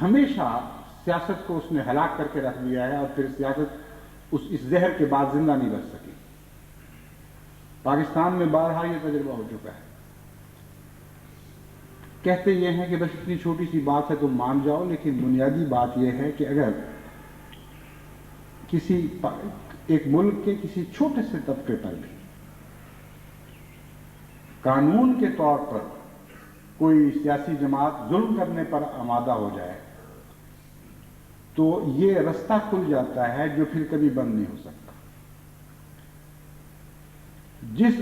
ہمیشہ سیاست کو اس نے ہلاک کر کے رکھ دیا ہے، اور پھر سیاست اس زہر کے بعد زندہ نہیں رہ سکی۔ پاکستان میں بارہا یہ تجربہ ہو چکا ہے۔ کہتے یہ ہیں کہ بس اتنی چھوٹی سی بات ہے تم مان جاؤ، لیکن بنیادی بات یہ ہے کہ اگر کسی ایک ملک کے کسی چھوٹے سے طبقے پر بھی قانون کے طور پر کوئی سیاسی جماعت ظلم کرنے پر آمادہ ہو جائے تو یہ رستہ کھل جاتا ہے جو پھر کبھی بند نہیں ہو سکتا۔ جس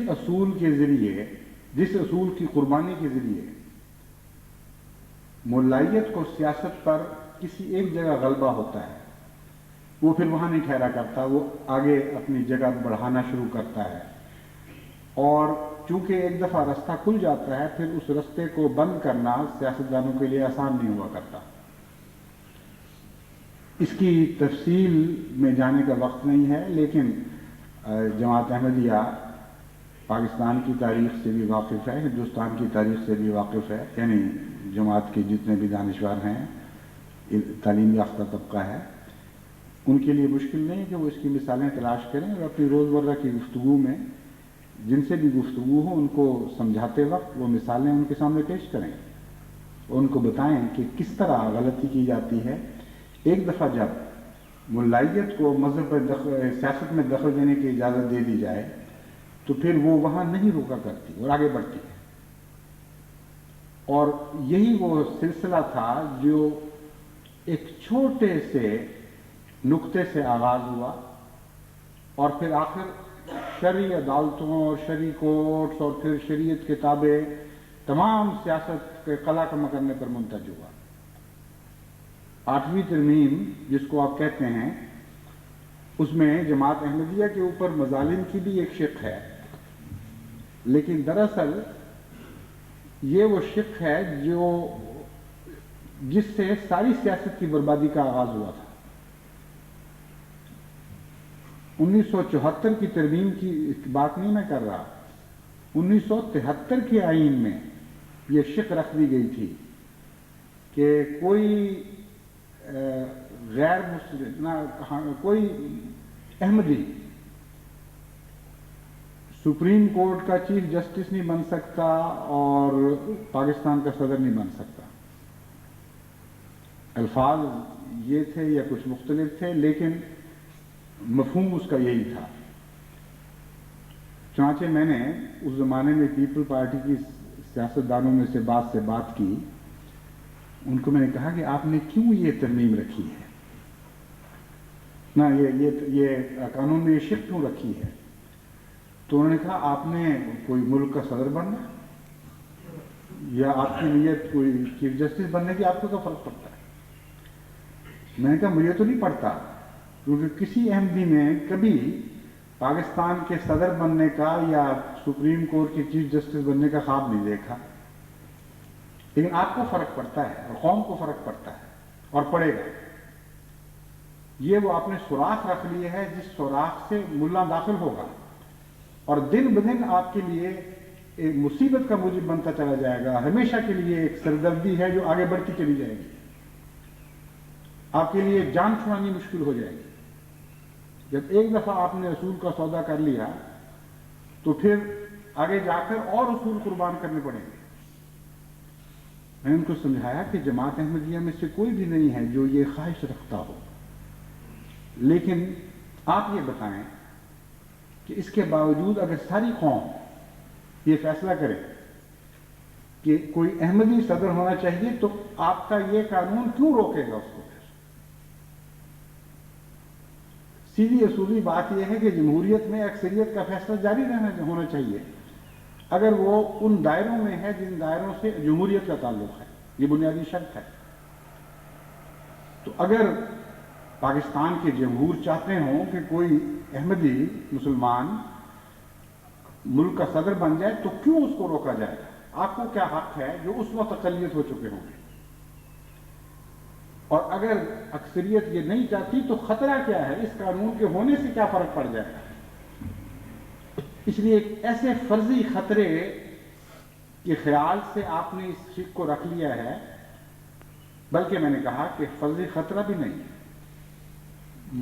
اصول کی قربانی کے ذریعے ملائیت کو سیاست پر کسی ایک جگہ غلبہ ہوتا ہے، وہ پھر وہاں نہیں ٹھہرا کرتا، وہ آگے اپنی جگہ بڑھانا شروع کرتا ہے، اور چونکہ ایک دفعہ رستہ کھل جاتا ہے پھر اس رستے کو بند کرنا سیاستدانوں کے لیے آسان نہیں ہوا کرتا۔ اس کی تفصیل میں جانے کا وقت نہیں ہے، لیکن جماعت احمدیہ پاکستان کی تاریخ سے بھی واقف ہے، ہندوستان کی تاریخ سے بھی واقف ہے، یعنی جماعت کے جتنے بھی دانشور ہیں، تعلیم یافتہ طبقہ ہے، ان کے لیے مشکل نہیں کہ وہ اس کی مثالیں تلاش کریں اور اپنی روزمرہ کی گفتگو میں جن سے بھی گفتگو ہو ان کو سمجھاتے وقت وہ مثالیں ان کے سامنے پیش کریں اور ان کو بتائیں کہ کس طرح غلطی کی جاتی ہے۔ ایک دفعہ جب ملائیت کو مذہب سیاست میں دخل دینے کی اجازت دے دی جائے تو پھر وہ وہاں نہیں رکا کرتی اور آگے بڑھتی ہے، اور یہی وہ سلسلہ تھا جو ایک چھوٹے سے نقطے سے آغاز ہوا اور پھر آخر شرعی عدالتوں اور شرعی کورٹس اور پھر شریعت کے تابع تمام سیاست کے قلع کما کرنے پر منتج ہوا۔ 8ویں ترمیم جس کو آپ کہتے ہیں، اس میں جماعت احمدیہ کے اوپر مظالم کی بھی ایک شق ہے، لیکن دراصل یہ وہ شق ہے جس سے ساری سیاست کی بربادی کا آغاز ہوا تھا۔ 1974 کی ترمیم کی بات نہیں میں کر رہا، 1973 کے آئین میں یہ شق رکھ دی گئی تھی کہ کوئی غیر مسلم کوئی احمدی سپریم کورٹ کا چیف جسٹس نہیں بن سکتا اور پاکستان کا صدر نہیں بن سکتا. الفاظ یہ تھے یا کچھ مختلف تھے، لیکن مفہوم اس کا یہی تھا. چنانچہ میں نے اس زمانے میں پیپل پارٹی کی سیاستدانوں میں سے بات کی. ان کو میں نے کہا کہ آپ نے کیوں یہ ترمیم رکھی ہے، یہ قانون میں یہ شق کیوں رکھی ہے؟ تو انہوں نے کہا آپ نے کوئی ملک کا صدر بننا یا آپ کی نیت کوئی چیف جسٹس بننے کی، آپ کو کیا فرق پڑتا ہے؟ میں نے کہا مجھے تو نہیں پڑتا، کیونکہ کسی احمدی نے کبھی پاکستان کے صدر بننے کا یا سپریم کورٹ کے چیف جسٹس بننے کا خواب نہیں دیکھا. لیکن آپ کو فرق پڑتا ہے اور قوم کو فرق پڑتا ہے اور پڑے گا. یہ وہ آپ نے سوراخ رکھ لیے ہے جس سوراخ سے ملا داخل ہوگا اور دن بدن آپ کے لیے ایک مصیبت کا موجب بنتا چلا جائے گا. ہمیشہ کے لیے ایک سردردی ہے جو آگے بڑھتی چلی جائے گی. آپ کے لیے جان چھڑانی مشکل ہو جائے گی. جب ایک دفعہ آپ نے اصول کا سودا کر لیا تو پھر آگے جا کر اور اصول قربان کرنے پڑیں گے. میں نے ان کو سمجھایا کہ جماعت احمدیہ میں سے کوئی بھی نہیں ہے جو یہ خواہش رکھتا ہو، لیکن آپ یہ بتائیں کہ اس کے باوجود اگر ساری قوم یہ فیصلہ کرے کہ کوئی احمدی صدر ہونا چاہیے تو آپ کا یہ قانون کیوں روکے گا اس کو؟ پھر سیدھی اصولی بات یہ ہے کہ جمہوریت میں اکثریت کا فیصلہ جاری ہونا چاہیے اگر وہ ان دائروں میں ہے جن دائروں سے جمہوریت کا تعلق ہے. یہ بنیادی شرط ہے. تو اگر پاکستان کے جمہور چاہتے ہوں کہ کوئی احمدی مسلمان ملک کا صدر بن جائے تو کیوں اس کو روکا جائے گا؟ آپ کو کیا حق ہے جو اس وقت اقلیت ہو چکے ہوں گے؟ اور اگر اکثریت یہ نہیں چاہتی تو خطرہ کیا ہے؟ اس قانون کے ہونے سے کیا فرق پڑ جائے گا؟ اس لیے ایک ایسے فرضی خطرے کے خیال سے آپ نے اس شک کو رکھ لیا ہے، بلکہ میں نے کہا کہ فرضی خطرہ بھی نہیں.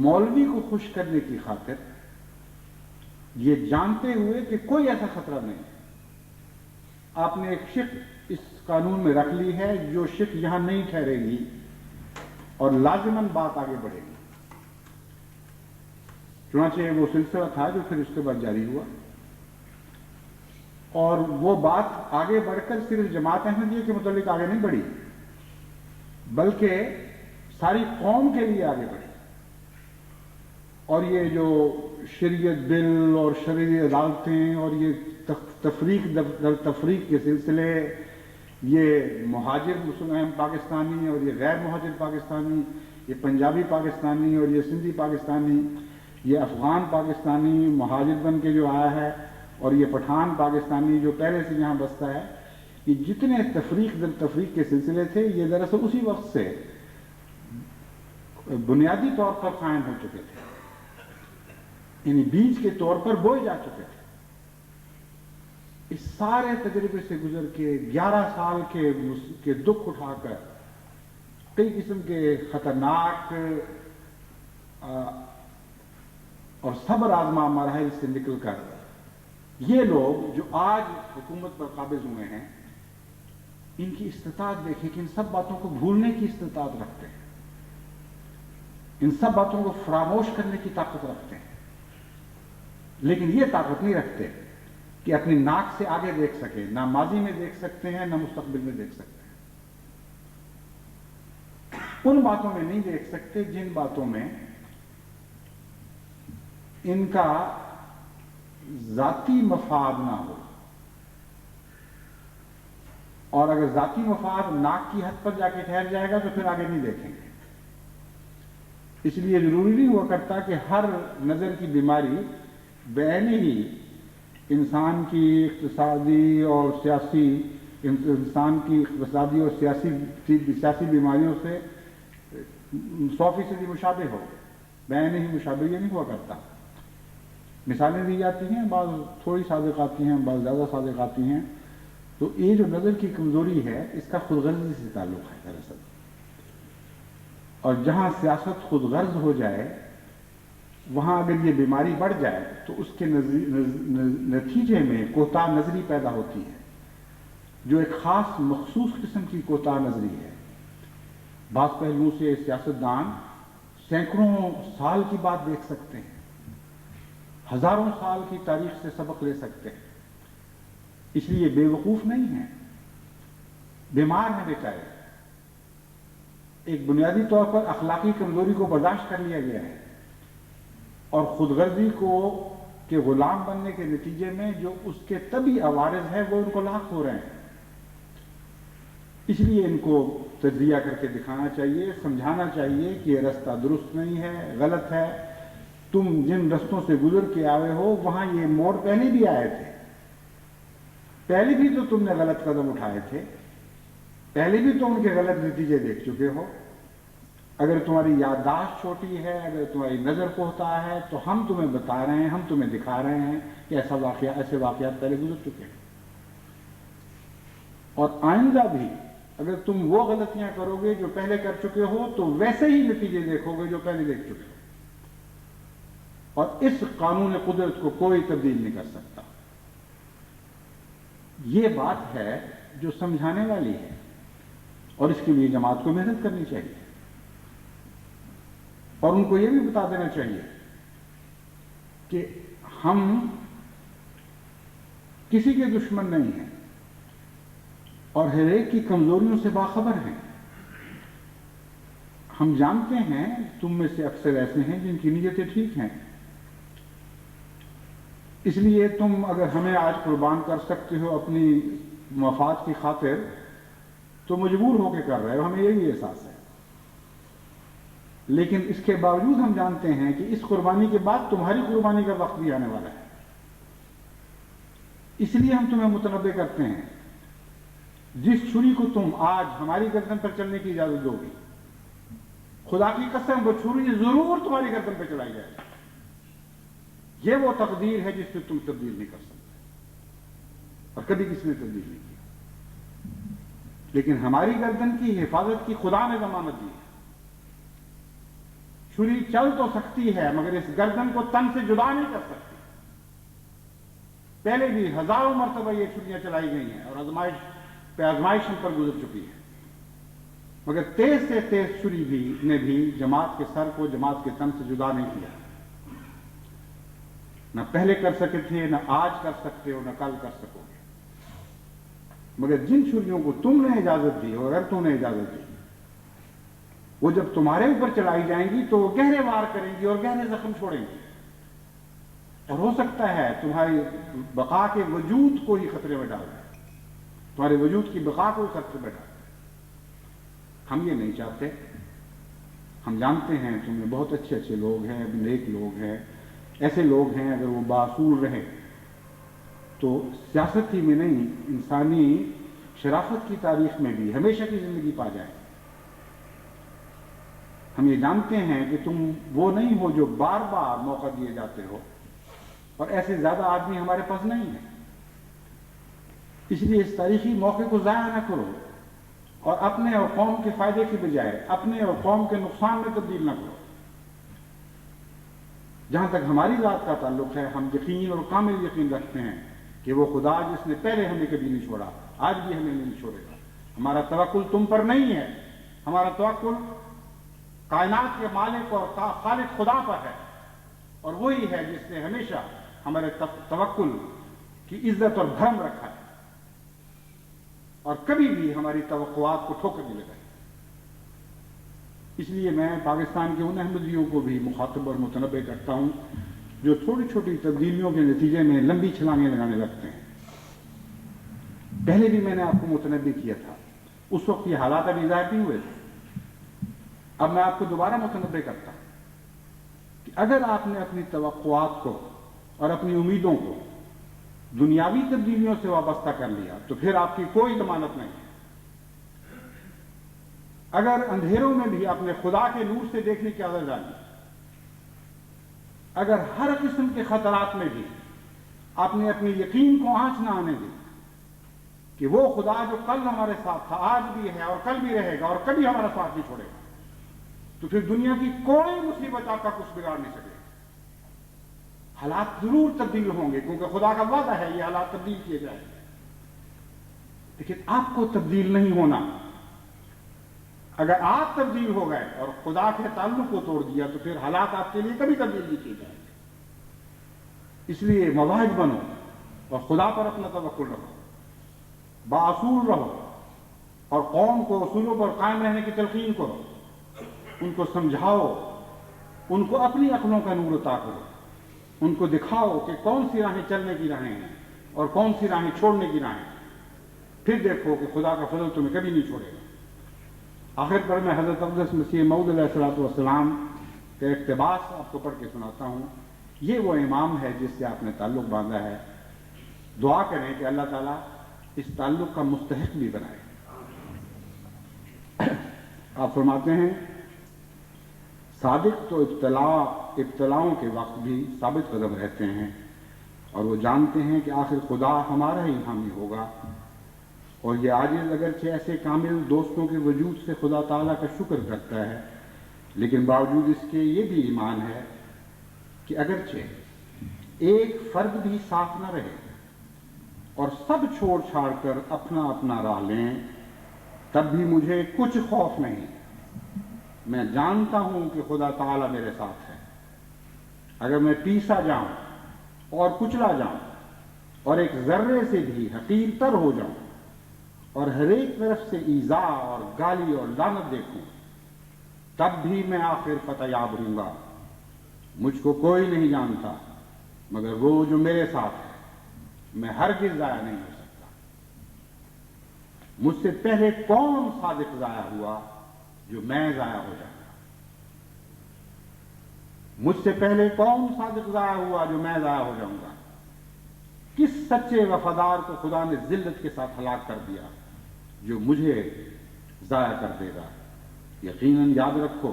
مولوی کو خوش کرنے کی خاطر یہ جانتے ہوئے کہ کوئی ایسا خطرہ نہیں ہے، آپ نے ایک شک اس قانون میں رکھ لی ہے جو شک یہاں نہیں ٹھہرے گی اور لازماً بات آگے بڑھے گی. چنانچہ وہ سلسلہ تھا جو پھر اس کے بعد جاری ہوا اور وہ بات آگے بڑھ کر صرف جماعت احمدیہ کے متعلق آگے نہیں بڑھی بلکہ ساری قوم کے لیے آگے بڑھی. اور یہ جو شریعت بل اور شرعی عدالتیں اور یہ تفریق کے سلسلے، یہ مہاجر مسلمان پاکستانی اور یہ غیر مہاجر پاکستانی، یہ پنجابی پاکستانی اور یہ سندھی پاکستانی، یہ افغان پاکستانی مہاجر بن کے جو آیا ہے اور یہ پٹھان پاکستانی جو پہلے سے یہاں بستا ہے، یہ جتنے تفریق کے سلسلے تھے یہ دراصل اسی وقت سے بنیادی طور پر قائم ہو چکے تھے، یعنی بیج کے طور پر بوئے جا چکے تھے. اس سارے تجربے سے گزر کے 11 سال کے دکھ اٹھا کر کئی قسم کے خطرناک اور صبر آزما مراحل سے نکل کر یہ لوگ جو آج حکومت پر قابض ہوئے ہیں، ان کی استطاعت دیکھیں کہ ان سب باتوں کو بھولنے کی استطاعت رکھتے ہیں، ان سب باتوں کو فراموش کرنے کی طاقت رکھتے ہیں، لیکن یہ طاقت نہیں رکھتے کہ اپنی ناک سے آگے دیکھ سکیں. نہ ماضی میں دیکھ سکتے ہیں، نہ مستقبل میں دیکھ سکتے ہیں. ان باتوں میں نہیں دیکھ سکتے جن باتوں میں ان کا ذاتی مفاد نہ ہو، اور اگر ذاتی مفاد ناک کی حد پر جا کے ٹھہر جائے گا تو پھر آگے نہیں دیکھیں گے. اس لیے ضروری نہیں ہوا کرتا کہ ہر نظر کی بیماری بعین ہی انسان کی اقتصادی اور سیاسی بیماریوں سے 100% مشابہ ہو. بعین ہی مشابہ یہ نہیں ہوا کرتا. مثالیں دی جاتی ہیں، بعض تھوڑی صادق آتی ہیں، بعض زیادہ صادق آتی ہیں. تو یہ جو نظر کی کمزوری ہے اس کا خود غرضی سے تعلق ہے دراصل، اور جہاں سیاست خود غرض ہو جائے وہاں اگر یہ بیماری بڑھ جائے تو اس کے نتیجے میں کوتاہ نظری پیدا ہوتی ہے، جو ایک خاص مخصوص قسم کی کوتاہ نظری ہے۔ بعض پہلوؤں سے سیاستدان سینکڑوں سال کی بات دیکھ سکتے ہیں، ہزاروں سال کی تاریخ سے سبق لے سکتے ہیں، اس لیے بے وقوف نہیں ہیں، بیمار ہیں بیچارے۔ ایک بنیادی طور پر اخلاقی کمزوری کو برداشت کر لیا گیا ہے، اور خود غرضی کو کے غلام بننے کے نتیجے میں جو اس کے طبی عوارض ہیں وہ ان کو لاحق ہو رہے ہیں۔ اس لیے ان کو تجزیہ کر کے دکھانا چاہیے، سمجھانا چاہیے کہ یہ رستہ درست نہیں ہے، غلط ہے، تم جن رستوں سے گزر کے آئے ہو وہاں یہ موڑ پہلے بھی آئے تھے، پہلے بھی تو تم نے غلط قدم اٹھائے تھے، پہلے بھی تو ان کے غلط نتیجے دیکھ چکے ہو۔ اگر تمہاری یادداشت چھوٹی ہے، اگر تمہاری نظر کوہتا ہے تو ہم تمہیں بتا رہے ہیں، ہم تمہیں دکھا رہے ہیں کہ ایسے واقعات پہلے گزر چکے ہیں، اور آئندہ بھی اگر تم وہ غلطیاں کرو گے جو پہلے کر چکے ہو تو ویسے ہی نتیجے دیکھو گے جو پہلے دیکھ چکے ہو، اور اس قانون قدرت کو کوئی تبدیل نہیں کر سکتا۔ یہ بات ہے جو سمجھانے والی ہے، اور اس کے لیے جماعت کو محنت کرنی چاہیے، اور ان کو یہ بھی بتا دینا چاہیے کہ ہم کسی کے دشمن نہیں ہیں اور ہر ایک کی کمزوریوں سے باخبر ہیں۔ ہم جانتے ہیں تم میں سے اکثر ایسے ہیں جن کی نیتیں ٹھیک ہیں، اس لیے تم اگر ہمیں آج قربان کر سکتے ہو اپنی مفاد کی خاطر تو مجبور ہو کے کر رہے ہو، ہمیں یہی احساس ہے، لیکن اس کے باوجود ہم جانتے ہیں کہ اس قربانی کے بعد تمہاری قربانی کا وقت بھی آنے والا ہے، اس لیے ہم تمہیں متنبہ کرتے ہیں جس چھری کو تم آج ہماری گردن پر چلنے کی اجازت دو گی، خدا کی قسم وہ چھری ضرور تمہاری گردن پہ چلائی جائے گی۔ یہ وہ تقدیر ہے جس سے تم تبدیل نہیں کر سکتے، اور کبھی کسی نے تبدیل نہیں کی، لیکن ہماری گردن کی حفاظت کی خدا نے ضمانت دی ہے۔ چھری چل تو سکتی ہے مگر اس گردن کو تن سے جدا نہیں کر سکتی۔ پہلے بھی ہزاروں مرتبہ یہ چھریاں چلائی گئی ہیں اور آزمائش پہ آزمائش ہم پر گزر چکی ہے، مگر تیز سے تیز چھری نے بھی جماعت کے سر کو جماعت کے تن سے جدا نہیں کیا۔ نہ پہلے کر سکے تھے، نہ آج کر سکتے ہو، نہ کل کر سکو گے، مگر جن چھریوں کو تم نے اجازت دی اور اگر تم نے اجازت دی وہ جب تمہارے اوپر چلائی جائیں گی تو وہ گہرے وار کریں گی اور گہرے زخم چھوڑیں گی، اور ہو سکتا ہے تمہاری بقا کے وجود کو ہی خطرے میں ڈال دیں، تمہارے وجود کی بقا کو ہی خطرے میں ڈال دیں۔ ہم یہ نہیں چاہتے۔ ہم جانتے ہیں تم میں بہت اچھے اچھے لوگ ہیں، نیک لوگ ہیں، ایسے لوگ ہیں اگر وہ باصول رہیں تو سیاست ہی میں نہیں انسانی شرافت کی تاریخ میں بھی ہمیشہ کی زندگی پا جائیں۔ ہم یہ جانتے ہیں کہ تم وہ نہیں ہو جو بار بار موقع دیے جاتے ہو، اور ایسے زیادہ آدمی ہمارے پاس نہیں ہیں، اس لیے اس تاریخی موقع کو ضائع نہ کرو اور اپنے اور قوم کے فائدے کی بجائے اپنے اور قوم کے نقصان میں تبدیل نہ کرو۔ جہاں تک ہماری ذات کا تعلق ہے ہم یقین اور کامل یقین رکھتے ہیں کہ وہ خدا جس نے پہلے ہمیں کبھی نہیں چھوڑا آج بھی ہمیں نہیں چھوڑے گا۔ ہمارا توکل تم پر نہیں ہے، ہمارا توکل کائنات کے مالک اور خالق خدا پر ہے، اور وہی ہے جس نے ہمیشہ ہمارے توکل کی عزت اور بھرم رکھا ہے اور کبھی بھی ہماری توقعات کو ٹھوکر نہیں لگائی۔ اس لیے میں پاکستان کے ان احمدیوں کو بھی مخاطب اور متنبہ کرتا ہوں جو چھوٹی چھوٹی تبدیلیوں کے نتیجے میں لمبی چھلانگیں لگانے لگتے ہیں۔ پہلے بھی میں نے آپ کو متنبہ کیا تھا، اس وقت یہ حالات ابھی ظاہر نہیں ہوئے تھے۔ اب میں آپ کو دوبارہ متنبہ کرتا ہوں کہ اگر آپ نے اپنی توقعات کو اور اپنی امیدوں کو دنیاوی تبدیلیوں سے وابستہ کر لیا تو پھر آپ کی کوئی ضمانت نہیں ہے۔ اگر اندھیروں میں بھی اپنے خدا کے نور سے دیکھنے کی عادت ڈالی، اگر ہر قسم کے خطرات میں بھی آپ نے اپنی یقین کو آنچ نہ آنے دی، کہ وہ خدا جو کل ہمارے ساتھ تھا، آج بھی ہے اور کل بھی رہے گا اور کبھی ہمارا ساتھ نہیں چھوڑے گا، تو پھر دنیا کی کوئی مصیبت آپ کا کچھ بگاڑ نہیں سکے گا۔ حالات ضرور تبدیل ہوں گے کیونکہ خدا کا وعدہ ہے یہ حالات تبدیل کیے جائیں گے، لیکن آپ کو تبدیل نہیں ہونا۔ اگر آپ تبدیل ہو گئے اور خدا کے تعلق کو توڑ دیا تو پھر حالات آپ کے لیے کبھی تبدیل نہیں کیے جائیں گے۔ اس لیے مواحد بنو اور خدا پر اپنا توکل رکھو، باصول رہو اور قوم کو اصولوں پر قائم رہنے کی تلقین کرو، ان کو سمجھاؤ، ان کو اپنی عقلوں کا نور عطا کرو، ان کو دکھاؤ کہ کون سی راہیں چلنے کی راہیں ہیں اور کون سی راہیں چھوڑنے کی راہیں، پھر دیکھو کہ خدا کا فضل تمہیں کبھی نہیں چھوڑے گا۔ آخر پر میں حضرت اقدس مسیح موعود علیہ الصلوۃ والسلام کا اقتباس آپ کو پڑھ کے سناتا ہوں۔ یہ وہ امام ہے جس سے آپ نے تعلق باندھا ہے، دعا کریں کہ اللہ تعالیٰ اس تعلق کا مستحق بھی بنائے۔ آپ فرماتے ہیں صادق تو ابتلاؤں کے وقت بھی ثابت قدم رہتے ہیں اور وہ جانتے ہیں کہ آخر خدا ہمارا ہی حامی ہوگا، اور یہ عاجز اگرچہ ایسے کامل دوستوں کے وجود سے خدا تعالیٰ کا شکر کرتا ہے، لیکن باوجود اس کے یہ بھی ایمان ہے کہ اگرچہ ایک فرد بھی ساتھ نہ رہے اور سب چھوڑ چھاڑ کر اپنا اپنا راہ لیں، تب بھی مجھے کچھ خوف نہیں۔ میں جانتا ہوں کہ خدا تعالیٰ میرے ساتھ ہے۔ اگر میں پیسا جاؤں اور کچلا جاؤں اور ایک ذرے سے بھی حقیر تر ہو جاؤں اور ہر ایک طرف سے ایذا اور گالی اور لعنت دیکھوں، تب بھی میں آخر فتح یاب ہوں گا۔ مجھ کو کوئی نہیں جانتا مگر وہ جو میرے ساتھ ہے، میں ہرگز ضائع نہیں ہو سکتا۔ مجھ سے پہلے کون صادق ضائع ہوا جو میں ضائع ہو جاؤں گا؟ مجھ سے پہلے کون صادق ضائع ہوا جو میں ضائع ہو جاؤں گا؟ کس سچے وفادار کو خدا نے ذلت کے ساتھ ہلاک کر دیا جو مجھے ضائع کر دے گا؟ یقیناً یاد رکھو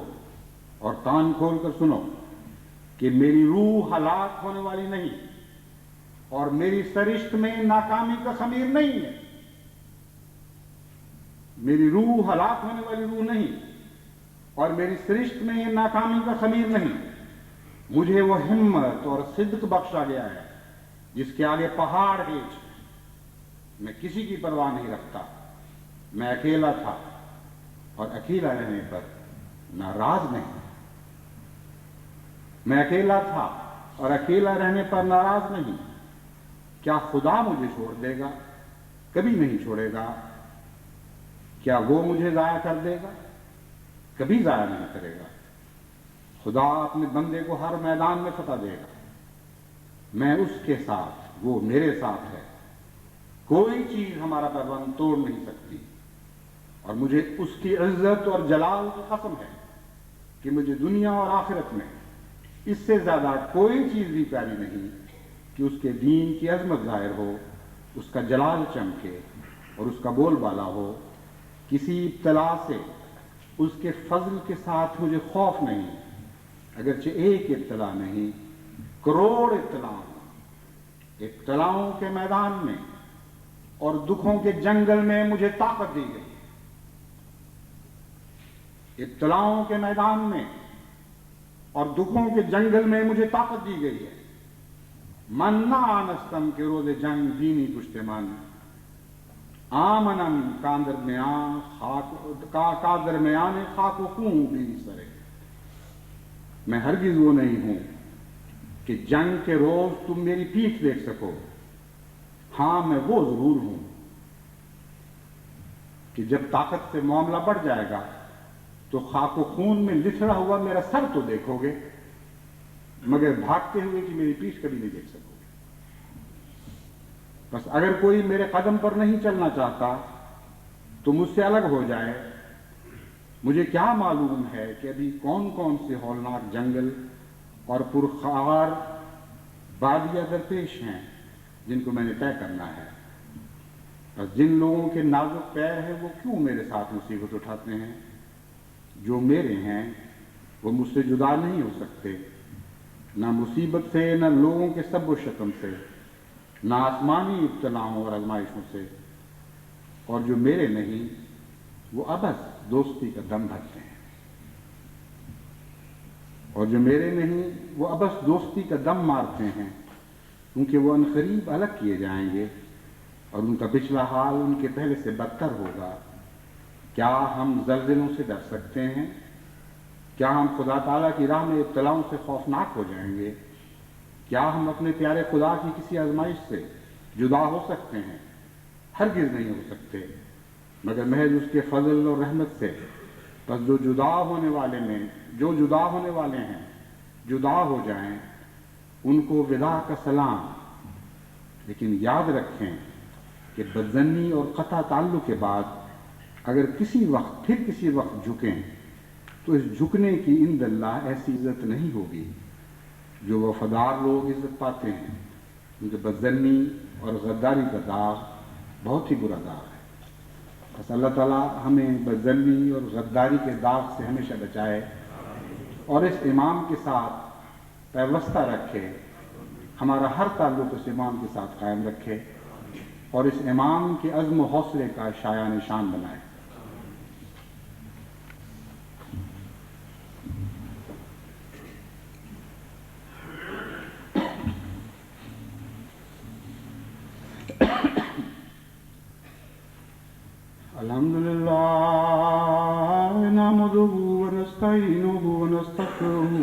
اور کان کھول کر سنو کہ میری روح ہلاک ہونے والی نہیں اور میری سرشت میں ناکامی کا خمیر نہیں ہے۔ میری روح ہلاک ہونے والی روح نہیں اور میری سرشت میں ناکامی کا خمیر نہیں۔ مجھے وہ ہمت اور صدق بخشا گیا ہے جس کے آگے پہاڑ ہیچ ہے۔ میں کسی کی پرواہ نہیں رکھتا۔ میں اکیلا تھا اور اکیلا رہنے پر ناراض نہیں۔ میں اکیلا تھا اور اکیلا رہنے پر ناراض نہیں۔ کیا خدا مجھے چھوڑ دے گا؟ کبھی نہیں چھوڑے گا۔ کیا وہ مجھے ضائع کر دے گا؟ کبھی ضائع نہیں کرے گا۔ خدا اپنے بندے کو ہر میدان میں فتح دے گا۔ میں اس کے ساتھ، وہ میرے ساتھ ہے۔ کوئی چیز ہمارا پیوند توڑ نہیں سکتی، اور مجھے اس کی عزت اور جلال کی قسم ہے کہ مجھے دنیا اور آخرت میں اس سے زیادہ کوئی چیز بھی پیاری نہیں کہ اس کے دین کی عظمت ظاہر ہو، اس کا جلال چمکے اور اس کا بول بالا ہو۔ کسی ابتلا سے اس کے فضل کے ساتھ مجھے خوف نہیں، اگرچہ ایک ابتلا نہیں، کروڑ ابتلاؤں کے میدان میں اور دکھوں کے جنگل میں مجھے طاقت دی گئی۔ ابتلاؤں کے میدان میں اور دکھوں کے جنگل میں مجھے طاقت دی گئی ہے۔ من نہ آنستم کے روز جنگ دینی پشت من، آمنم کا درمیان خاک و خون بھی سرے۔ میں ہرگز وہ نہیں ہوں کہ جنگ کے روز تم میری پیٹھ دیکھ سکو۔ ہاں میں وہ ضرور ہوں کہ جب طاقت سے معاملہ بڑھ جائے گا تو خاک و خون میں لتڑا ہوا میرا سر تو دیکھو گے، مگر بھاگتے ہوئے کہ میری پیٹھ کبھی نہیں دیکھ سکو گے۔ بس اگر کوئی میرے قدم پر نہیں چلنا چاہتا تو مجھ سے الگ ہو جائے۔ مجھے کیا معلوم ہے کہ ابھی کون کون سے ہولناک جنگل اور پرخار بادیاں درپیش ہیں جن کو میں نے طے کرنا ہے۔ بس جن لوگوں کے نازک پیر ہیں وہ کیوں میرے ساتھ مصیبت اٹھاتے ہیں؟ جو میرے ہیں وہ مجھ سے جدا نہیں ہو سکتے، نہ مصیبت سے، نہ لوگوں کے سب و شتم سے، نہ آسمانی ابتلاؤں اور آزمائشوں سے۔ اور جو میرے نہیں وہ ابس دوستی کا دم بھرتے ہیں، اور جو میرے نہیں وہ ابس دوستی کا دم مارتے ہیں، کیونکہ وہ عنقریب الگ کیے جائیں گے اور ان کا پچھلا حال ان کے پہلے سے بدتر ہوگا۔ کیا ہم زلزلوں سے ڈر سکتے ہیں؟ کیا ہم خدا تعالیٰ کی راہ میں ابتلاؤں سے خوفناک ہو جائیں گے؟ کیا ہم اپنے پیارے خدا کی کسی آزمائش سے جدا ہو سکتے ہیں؟ ہرگز نہیں ہو سکتے، مگر محض اس کے فضل اور رحمت سے۔ بس جو جدا ہونے والے ہیں جدا ہو جائیں، ان کو وداع کا سلام۔ لیکن یاد رکھیں کہ بدظنی اور قطع تعلق کے بعد اگر کسی وقت جھکیں تو اس جھکنے کی عند اللہ ایسی عزت نہیں ہوگی جو وفادار لوگ عزت پاتے ہیں، کیونکہ بدظنی اور غداری کا داغ بہت ہی برا داغ ہے۔ بس اللہ تعالیٰ ہمیں بدظنی اور غداری کے داغ سے ہمیشہ بچائے اور اس امام کے ساتھ پیوستہ رکھے، ہمارا ہر تعلق اس امام کے ساتھ قائم رکھے اور اس امام کے عزم و حوصلے کا شایع نشان بنائے۔ الحمدللہ نحمده ونستعینه ونستغفره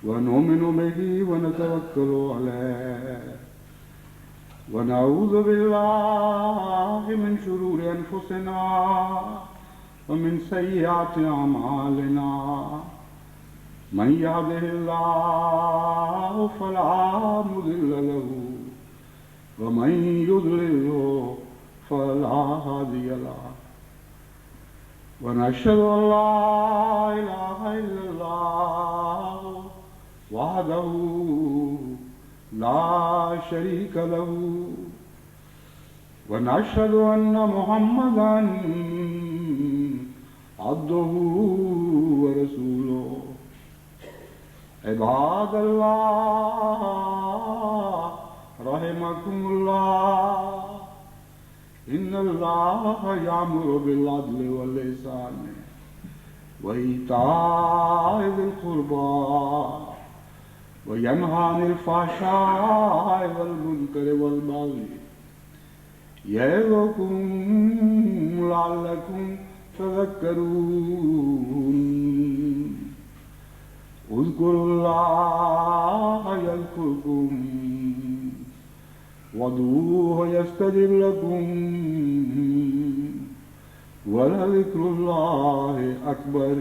ونؤمن به ونتوکل علیہ ونعوذ باللہ من شرور انفسنا ومن سیئات اعمالنا من یهده اللہ فلا مضل له ومن یضلل فلا هادي له ونشهد أن لا إله إلا الله وحده لا شريك له ونشهد أن محمدا عبده ورسوله عباد الله رحمكم الله إن الله يأمر بالعدل والإحسان وإيتاء ذي القربى وينهى عن الفحشاء والمنكر والبغي يعظكم لعلكم تذكرون اذكروا الله يذكركم وادعوه يستجب لكم ولذكر الله أكبر